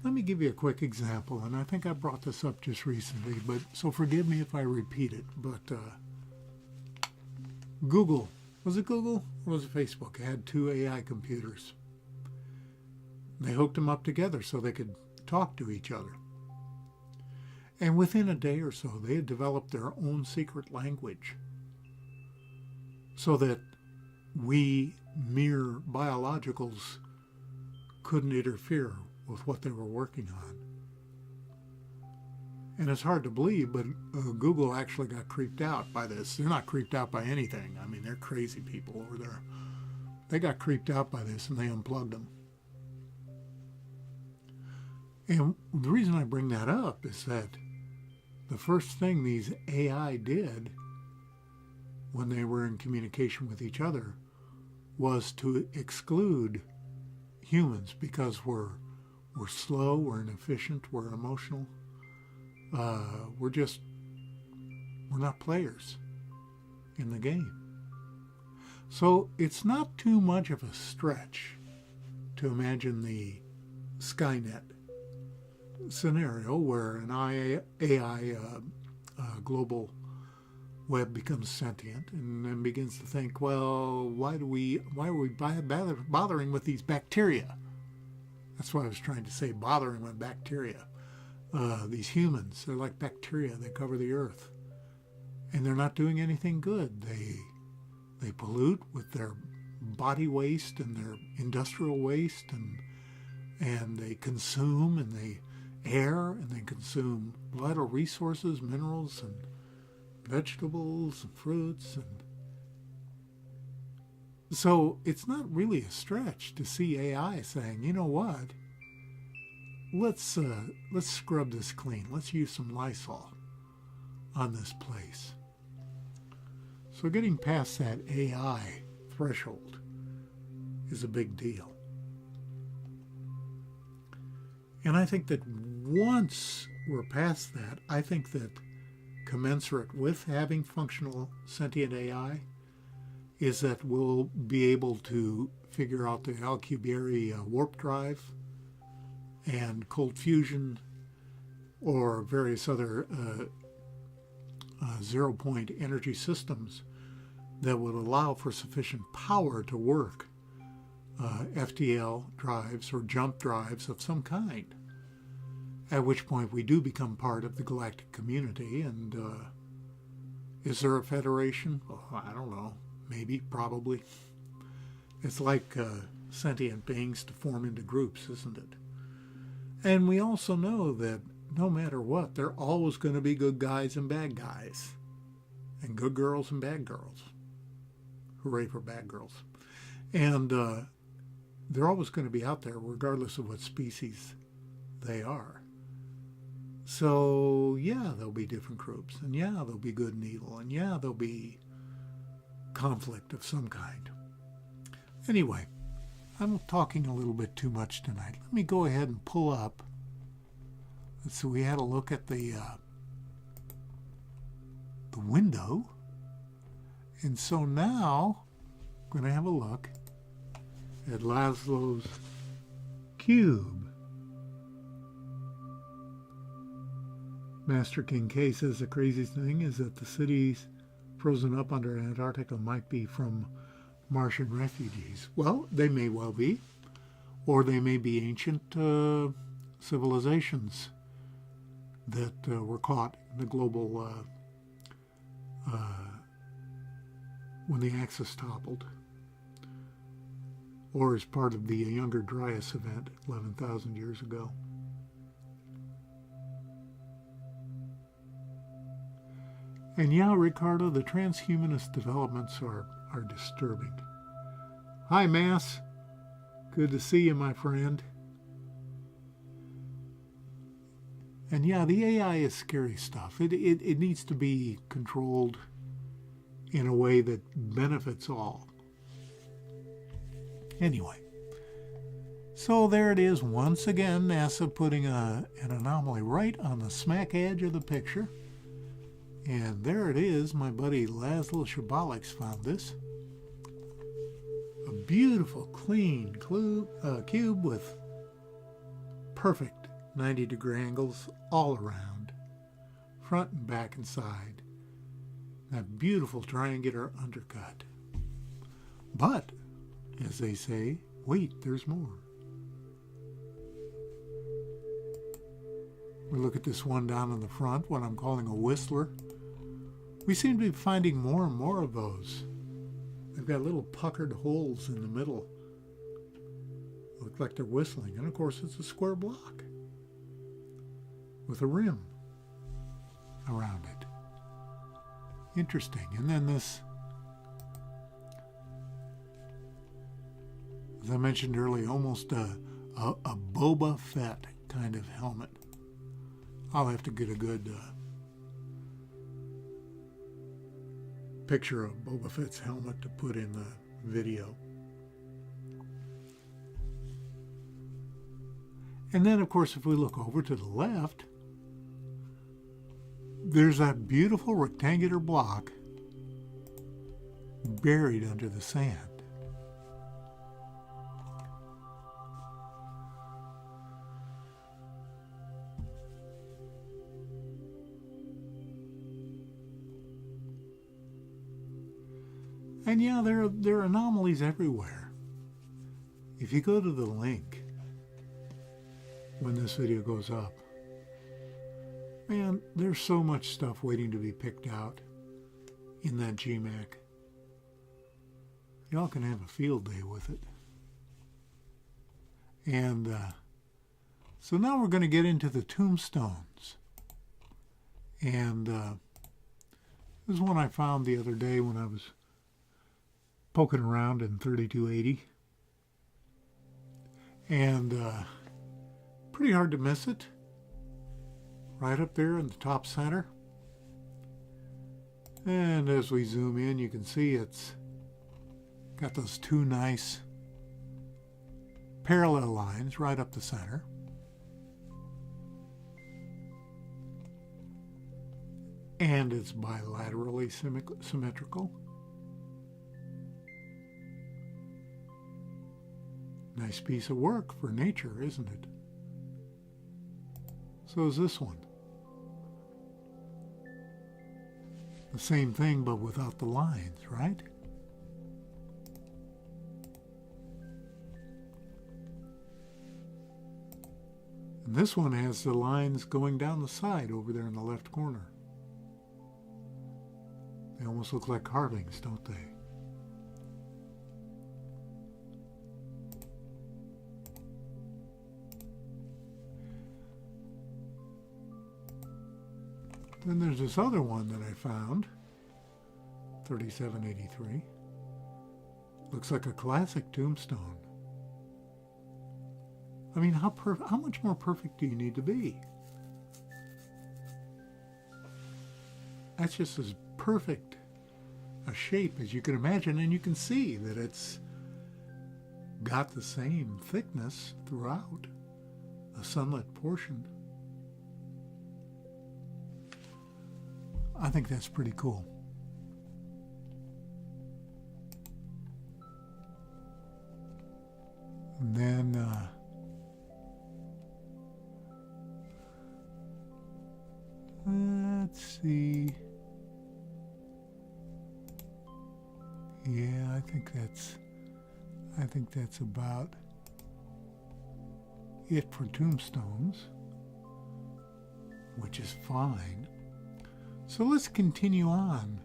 let me give you a quick example, and I think I brought this up just recently, but so forgive me if I repeat it, but Google, was it Google or was it Facebook? It had 2 AI computers. They hooked them up together so they could talk to each other. And within a day or so, they had developed their own secret language so that we mere biologicals couldn't interfere with what they were working on. And it's hard to believe, but Google actually got creeped out by this. They're not creeped out by anything. I mean, they're crazy people over there. They got creeped out by this and they unplugged them. And the reason I bring that up is that the first thing these AI did when they were in communication with each other was to exclude humans because we're slow, we're inefficient, we're emotional. We're not players in the game. So it's not too much of a stretch to imagine the Skynet scenario where an AI global web becomes sentient and then begins to think, well, why are we bothering with these bacteria? That's what I was trying to say, bothering with bacteria. These humans, they're like bacteria. They cover the earth. And they're not doing anything good. They pollute with their body waste and their industrial waste, and they consume and they air and they consume vital resources, minerals and vegetables and fruits. And so it's not really a stretch to see AI saying, you know what? Let's scrub this clean. Let's use some Lysol on this place. So getting past that AI threshold is a big deal. And I think that once we're past that, I think that commensurate with having functional sentient AI is that we'll be able to figure out the Alcubierre warp drive and cold fusion or various other zero-point energy systems that would allow for sufficient power to work FTL drives or jump drives of some kind, at which point we do become part of the galactic community. And is there a federation? Oh, I don't know. Maybe, probably. It's like sentient beings to form into groups, isn't it? And we also know that no matter what, there are always going to be good guys and bad guys, and good girls and bad girls. Hooray for bad girls. And they're always going to be out there regardless of what species they are. So, yeah, there'll be different groups, and yeah, there'll be good and evil, and yeah, there'll be conflict of some kind. Anyway, I'm talking a little bit too much tonight. Let me go ahead and pull up. So we had a look at the window. And so now I'm going to have a look at Laszlo's cube. Master King K says the craziest thing is that the cities frozen up under Antarctica might be from Martian refugees. Well, they may well be, or they may be ancient civilizations that were caught in the global, when the Axis toppled, or as part of the Younger Dryas event 11,000 years ago. And yeah, Ricardo, the transhumanist developments are disturbing. Hi, Mass. Good to see you, my friend. And yeah, the AI is scary stuff. It needs to be controlled in a way that benefits all. Anyway, so there it is once again, NASA putting an anomaly right on the smack edge of the picture. And there it is, my buddy Laszlo Shabalix found this. A beautiful, clean cube with perfect 90-degree angles all around, front and back and side. That beautiful triangular undercut. But, as they say, wait, there's more. We look at this one down in the front, what I'm calling a whistler. We seem to be finding more and more of those. They've got little puckered holes in the middle. Look like they're whistling. And of course it's a square block with a rim around it. Interesting. And then this, as I mentioned earlier, almost a Boba Fett kind of helmet. I'll have to get a good picture of Boba Fett's helmet to put in the video. And then, of course, if we look over to the left, there's that beautiful rectangular block buried under the sand. And yeah, there are anomalies everywhere. If you go to the link when this video goes up, man, there's so much stuff waiting to be picked out in that GMAC. Y'all can have a field day with it. And so now we're going to get into the tombstones. And this is one I found the other day when I was poking around in 3280. And pretty hard to miss it. Right up there in the top center. And as we zoom in, you can see it's got those two nice parallel lines right up the center. And it's bilaterally symmetrical. Nice piece of work for nature, isn't it? So is this one. The same thing, but without the lines, right? And this one has the lines going down the side over there in the left corner. They almost look like carvings, don't they? Then there's this other one that I found, 3783. Looks like a classic tombstone. I mean, how much more perfect do you need to be? That's just as perfect a shape as you can imagine, and you can see that it's got the same thickness throughout the sunlit portion. I think that's pretty cool. And then let's see. Yeah, I think that's about it for tombstones, which is fine. So let's continue on.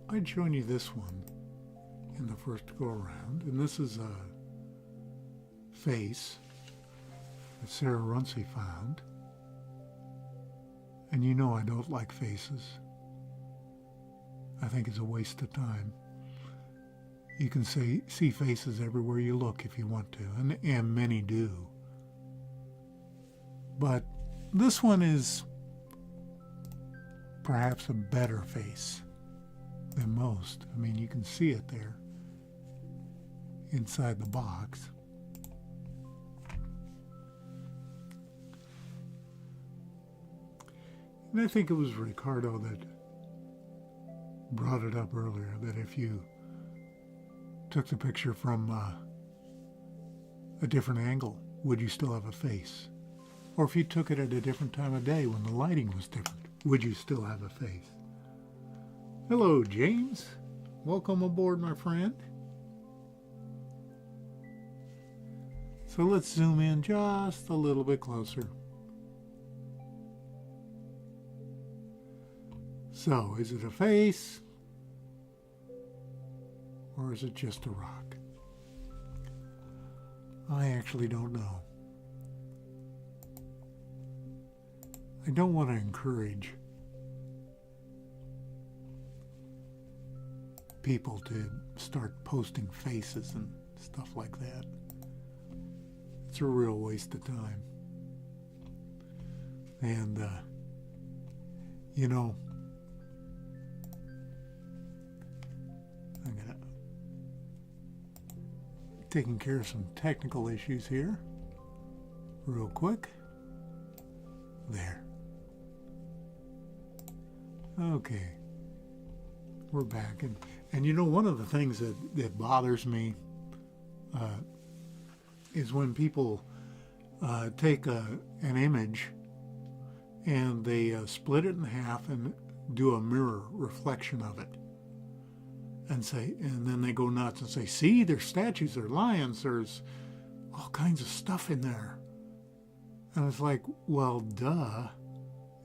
I'd shown you this one in the first go around, and this is a face that Sarah Runcie found. And you know I don't like faces. I think it's a waste of time. You can see faces everywhere you look if you want to, and many do. But this one is perhaps a better face than most. I mean, you can see it there inside the box. And I think it was Ricardo that brought it up earlier, that if you took the picture from a different angle, would you still have a face? Or if you took it at a different time of day when the lighting was different, would you still have a face? Hello, James. Welcome aboard, my friend. So let's zoom in just a little bit closer. So, is it a face? Or is it just a rock? I actually don't know. I don't want to encourage people to start posting faces and stuff like that. It's a real waste of time. And, you know, I'm gonna taking care of some technical issues here real quick. There. Okay. We're back. And you know, one of the things that bothers me is when people take an image and they split it in half and do a mirror reflection of it. And then they go nuts and say, see, there's statues, there's lions, there's all kinds of stuff in there. And it's like, well, duh.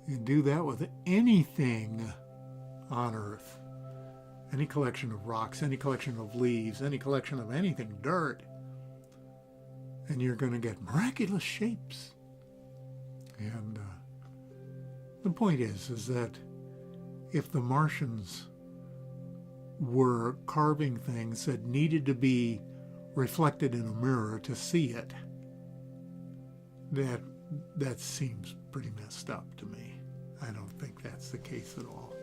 You do that with anything on Earth. Any collection of rocks, any collection of leaves, any collection of anything, dirt. And you're going to get miraculous shapes. And the point is that if the Martians were carving things that needed to be reflected in a mirror to see it, that seems pretty messed up to me. I don't think that's the case at all.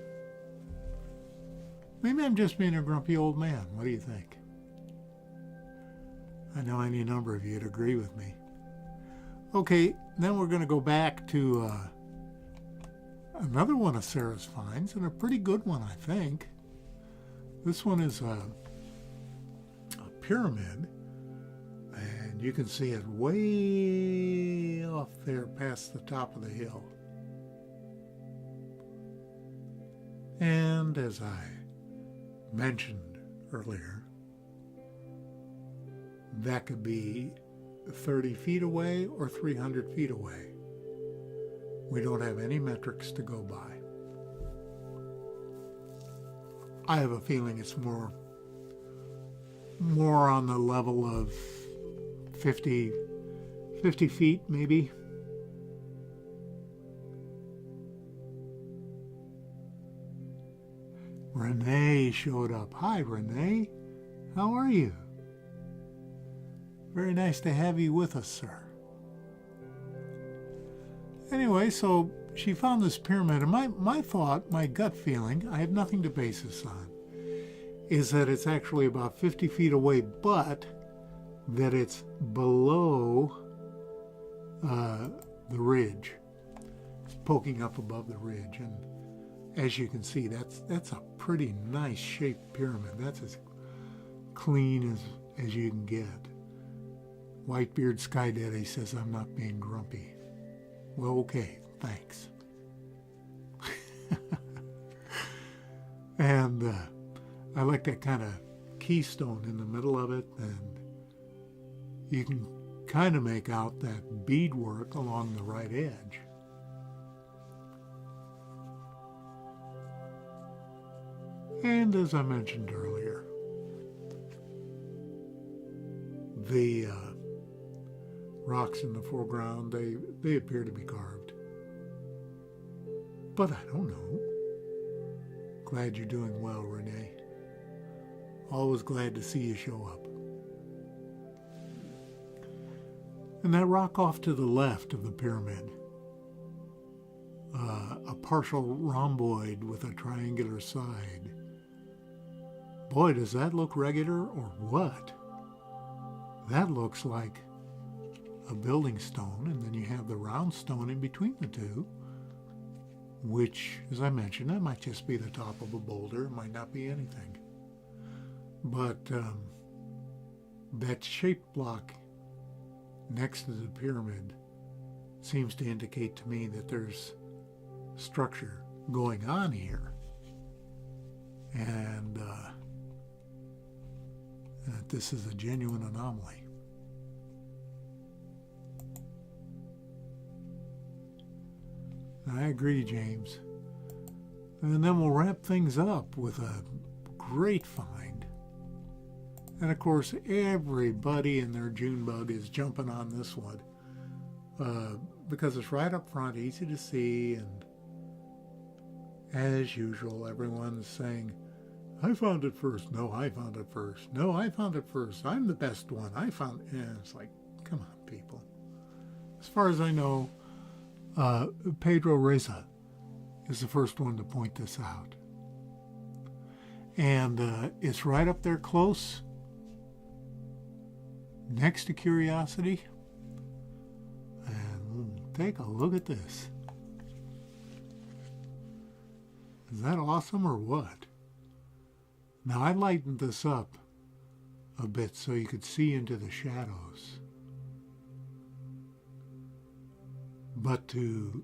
Maybe I'm just being a grumpy old man. What do you think? I know any number of you would agree with me. Okay, then we're going to go back to another one of Sarah's finds, and a pretty good one, I think. This one is a pyramid, and you can see it way off there past the top of the hill. And as I mentioned earlier, that could be 30 feet away or 300 feet away. We don't have any metrics to go by. I have a feeling it's more on the level of 50 feet, maybe. Renee showed up. Hi, Renee. How are you? Very nice to have you with us, sir. Anyway, so she found this pyramid, and my thought, my gut feeling, I have nothing to base this on, is that it's actually about 50 feet away, but that it's below the ridge. It's poking up above the ridge, and as you can see, that's a pretty nice shaped pyramid. That's as clean as you can get. Whitebeard Sky Daddy says I'm not being grumpy. Well, okay, thanks. I like that kind of keystone in the middle of it, and you can kind of make out that beadwork along the right edge. And as I mentioned earlier, the rocks in the foreground, they appear to be carved. But I don't know. Glad you're doing well, Renee. Always glad to see you show up. And that rock off to the left of the pyramid, a partial rhomboid with a triangular side. Boy, does that look regular or what? That looks like a building stone, and then you have the round stone in between the two, which, as I mentioned, that might just be the top of a boulder. It might not be anything. But that shaped block next to the pyramid seems to indicate to me that there's structure going on here. And that this is a genuine anomaly. I agree, James. And then we'll wrap things up with a great find. And of course, everybody and their June bug is jumping on this one because it's right up front, easy to see, and as usual, everyone's saying, I found it first. No, I found it first. No, I found it first. I'm the best one. I found it. And it's like, come on, people. As far as I know, Pedro Reza is the first one to point this out. And it's right up there close, next to Curiosity. And take a look at this. Is that awesome or what? Now, I lightened this up a bit so you could see into the shadows. But to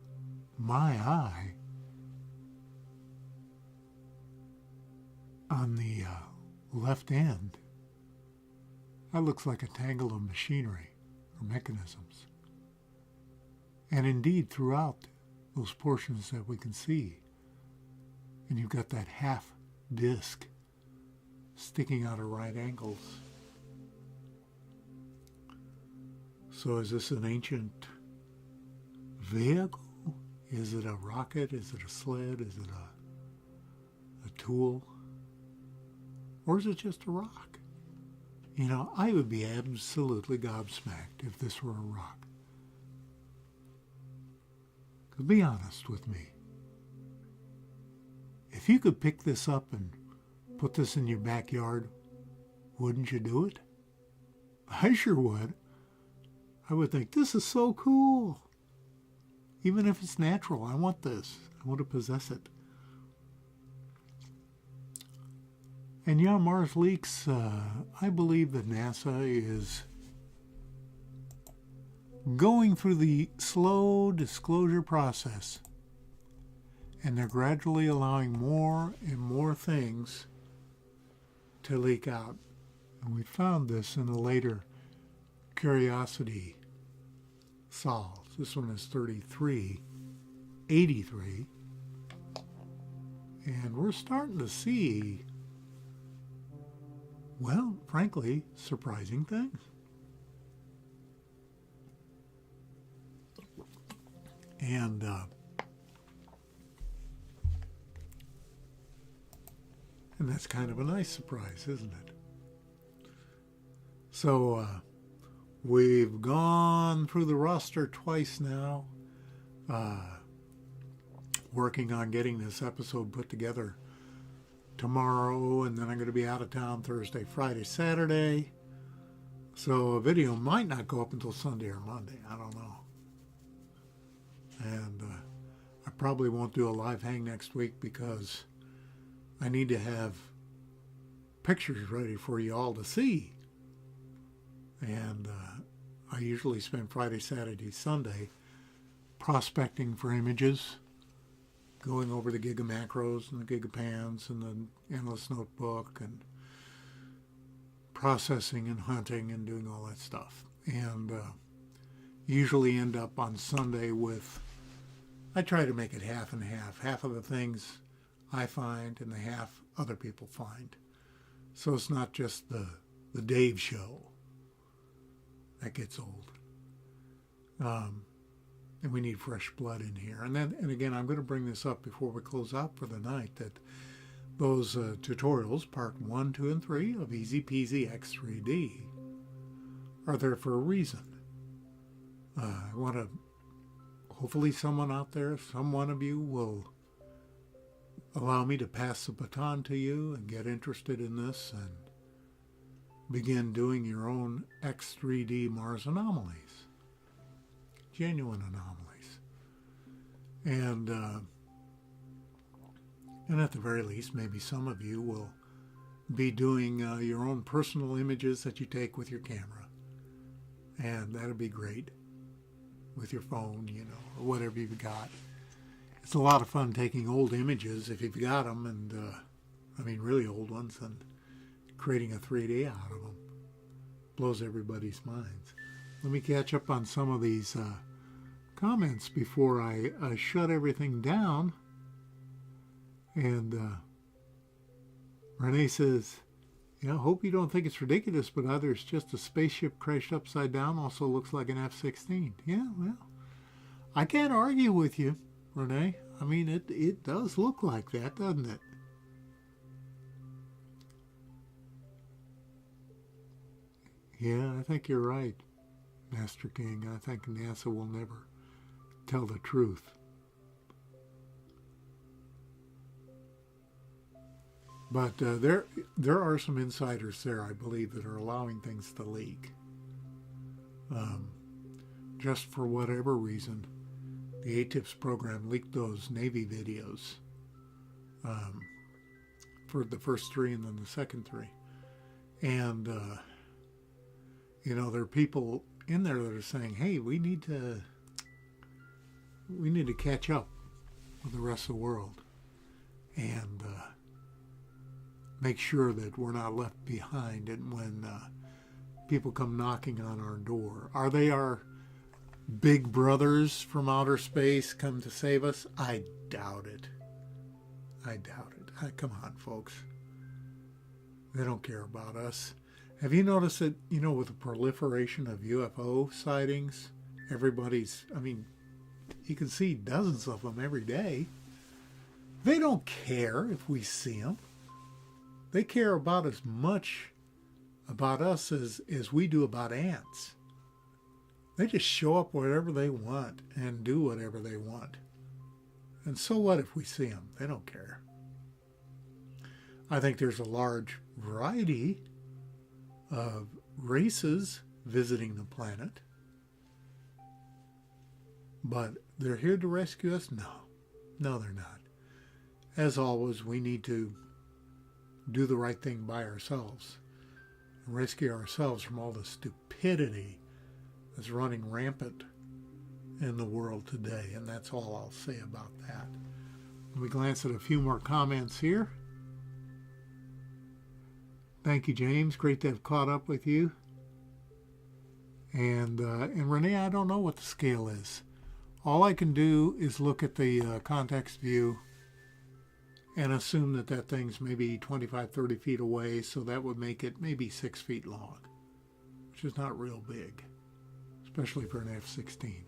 my eye, on the left end, that looks like a tangle of machinery or mechanisms. And indeed, throughout those portions that we can see, and you've got that half disc sticking out at right angles. So is this an ancient vehicle? Is it a rocket? Is it a sled? Is it a tool? Or is it just a rock? You know, I would be absolutely gobsmacked if this were a rock. 'Cause be honest with me. If you could pick this up and put this in your backyard, wouldn't you do it? I sure would. I would think, this is so cool. Even if it's natural, I want this. I want to possess it. And yeah, Mars Leaks, I believe that NASA is going through the slow disclosure process. And they're gradually allowing more and more things to leak out. And we found this in a later Curiosity solves. This one is 3383. And we're starting to see, well, frankly, surprising things. And that's kind of a nice surprise, isn't it? So we've gone through the roster twice now, working on getting this episode put together tomorrow, and then I'm going to be out of town Thursday, Friday, Saturday. So a video might not go up until Sunday or Monday. I don't know. And I probably won't do a live hang next week because I need to have pictures ready for you all to see. And I usually spend Friday, Saturday, Sunday prospecting for images going over the gigamacros and the gigapans and the endless notebook and processing and hunting and doing all that stuff. And usually end up on Sunday with, I try to make it half and half. Half of the things I find and the half other people find. So it's not just the Dave show. That gets old. And we need fresh blood in here. And again, I'm going to bring this up before we close out for the night, that those tutorials, part 1, 2, and 3 of Easy Peasy X3D are there for a reason. I want to, hopefully someone out there, some one of you will allow me to pass the baton to you and get interested in this and begin doing your own X3D Mars anomalies. Genuine anomalies. And at the very least, maybe some of you will be doing your own personal images that you take with your camera. And that'll be great with your phone, you know, or whatever you've got. It's a lot of fun taking old images if you've got them, and I mean really old ones, and creating a 3D out of them. Blows everybody's minds. Let me catch up on some of these comments before I shut everything down. And Renee says, yeah, I hope you don't think it's ridiculous, but either it's just a spaceship crashed upside down, also looks like an F-16. Yeah, well, I can't argue with you, Renee. I mean, it does look like that, doesn't it? Yeah, I think you're right, Master King. I think NASA will never tell the truth. But there are some insiders there, I believe, that are allowing things to leak. Just for whatever reason, the ATIPS program leaked those Navy videos for the first 3 and then the second 3. And, you know, there are people in there that are saying, hey, we need to catch up with the rest of the world and make sure that we're not left behind. And when people come knocking on our door, are they our big brothers from outer space come to save us? I doubt it. I doubt it. Come on, folks. They don't care about us. Have you noticed that, you know, with the proliferation of UFO sightings, everybody's, I mean, you can see dozens of them every day. They don't care if we see them. They care about as much about us as we do about ants. They just show up wherever they want and do whatever they want. And so what if we see them? They don't care. I think there's a large variety of races visiting the planet. But they're here to rescue us? No, they're not. As always, we need to do the right thing by ourselves and rescue ourselves from all the stupidity that's running rampant in the world today. And that's all I'll say about that. Let me glance at a few more comments here. Thank you, James. Great to have caught up with you. And Renee, I don't know what the scale is. All I can do is look at the context view and assume that that thing's maybe 25, 30 feet away, so that would make it maybe 6 feet long, which is not real big, especially for an F-16.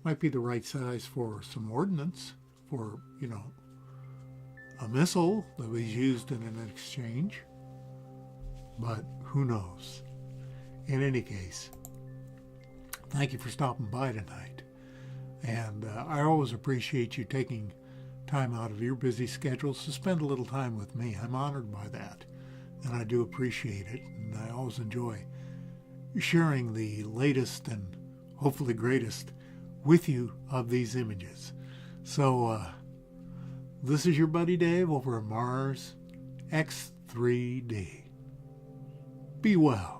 Might be the right size for some ordnance, for, you know, a missile that was used in an exchange, but who knows. In any case, thank you for stopping by tonight. And I always appreciate you taking time out of your busy schedules to spend a little time with me. I'm honored by that, and I do appreciate it. And I always enjoy sharing the latest and hopefully greatest with you of these images. So this is your buddy Dave over at MarsX3D. Be well.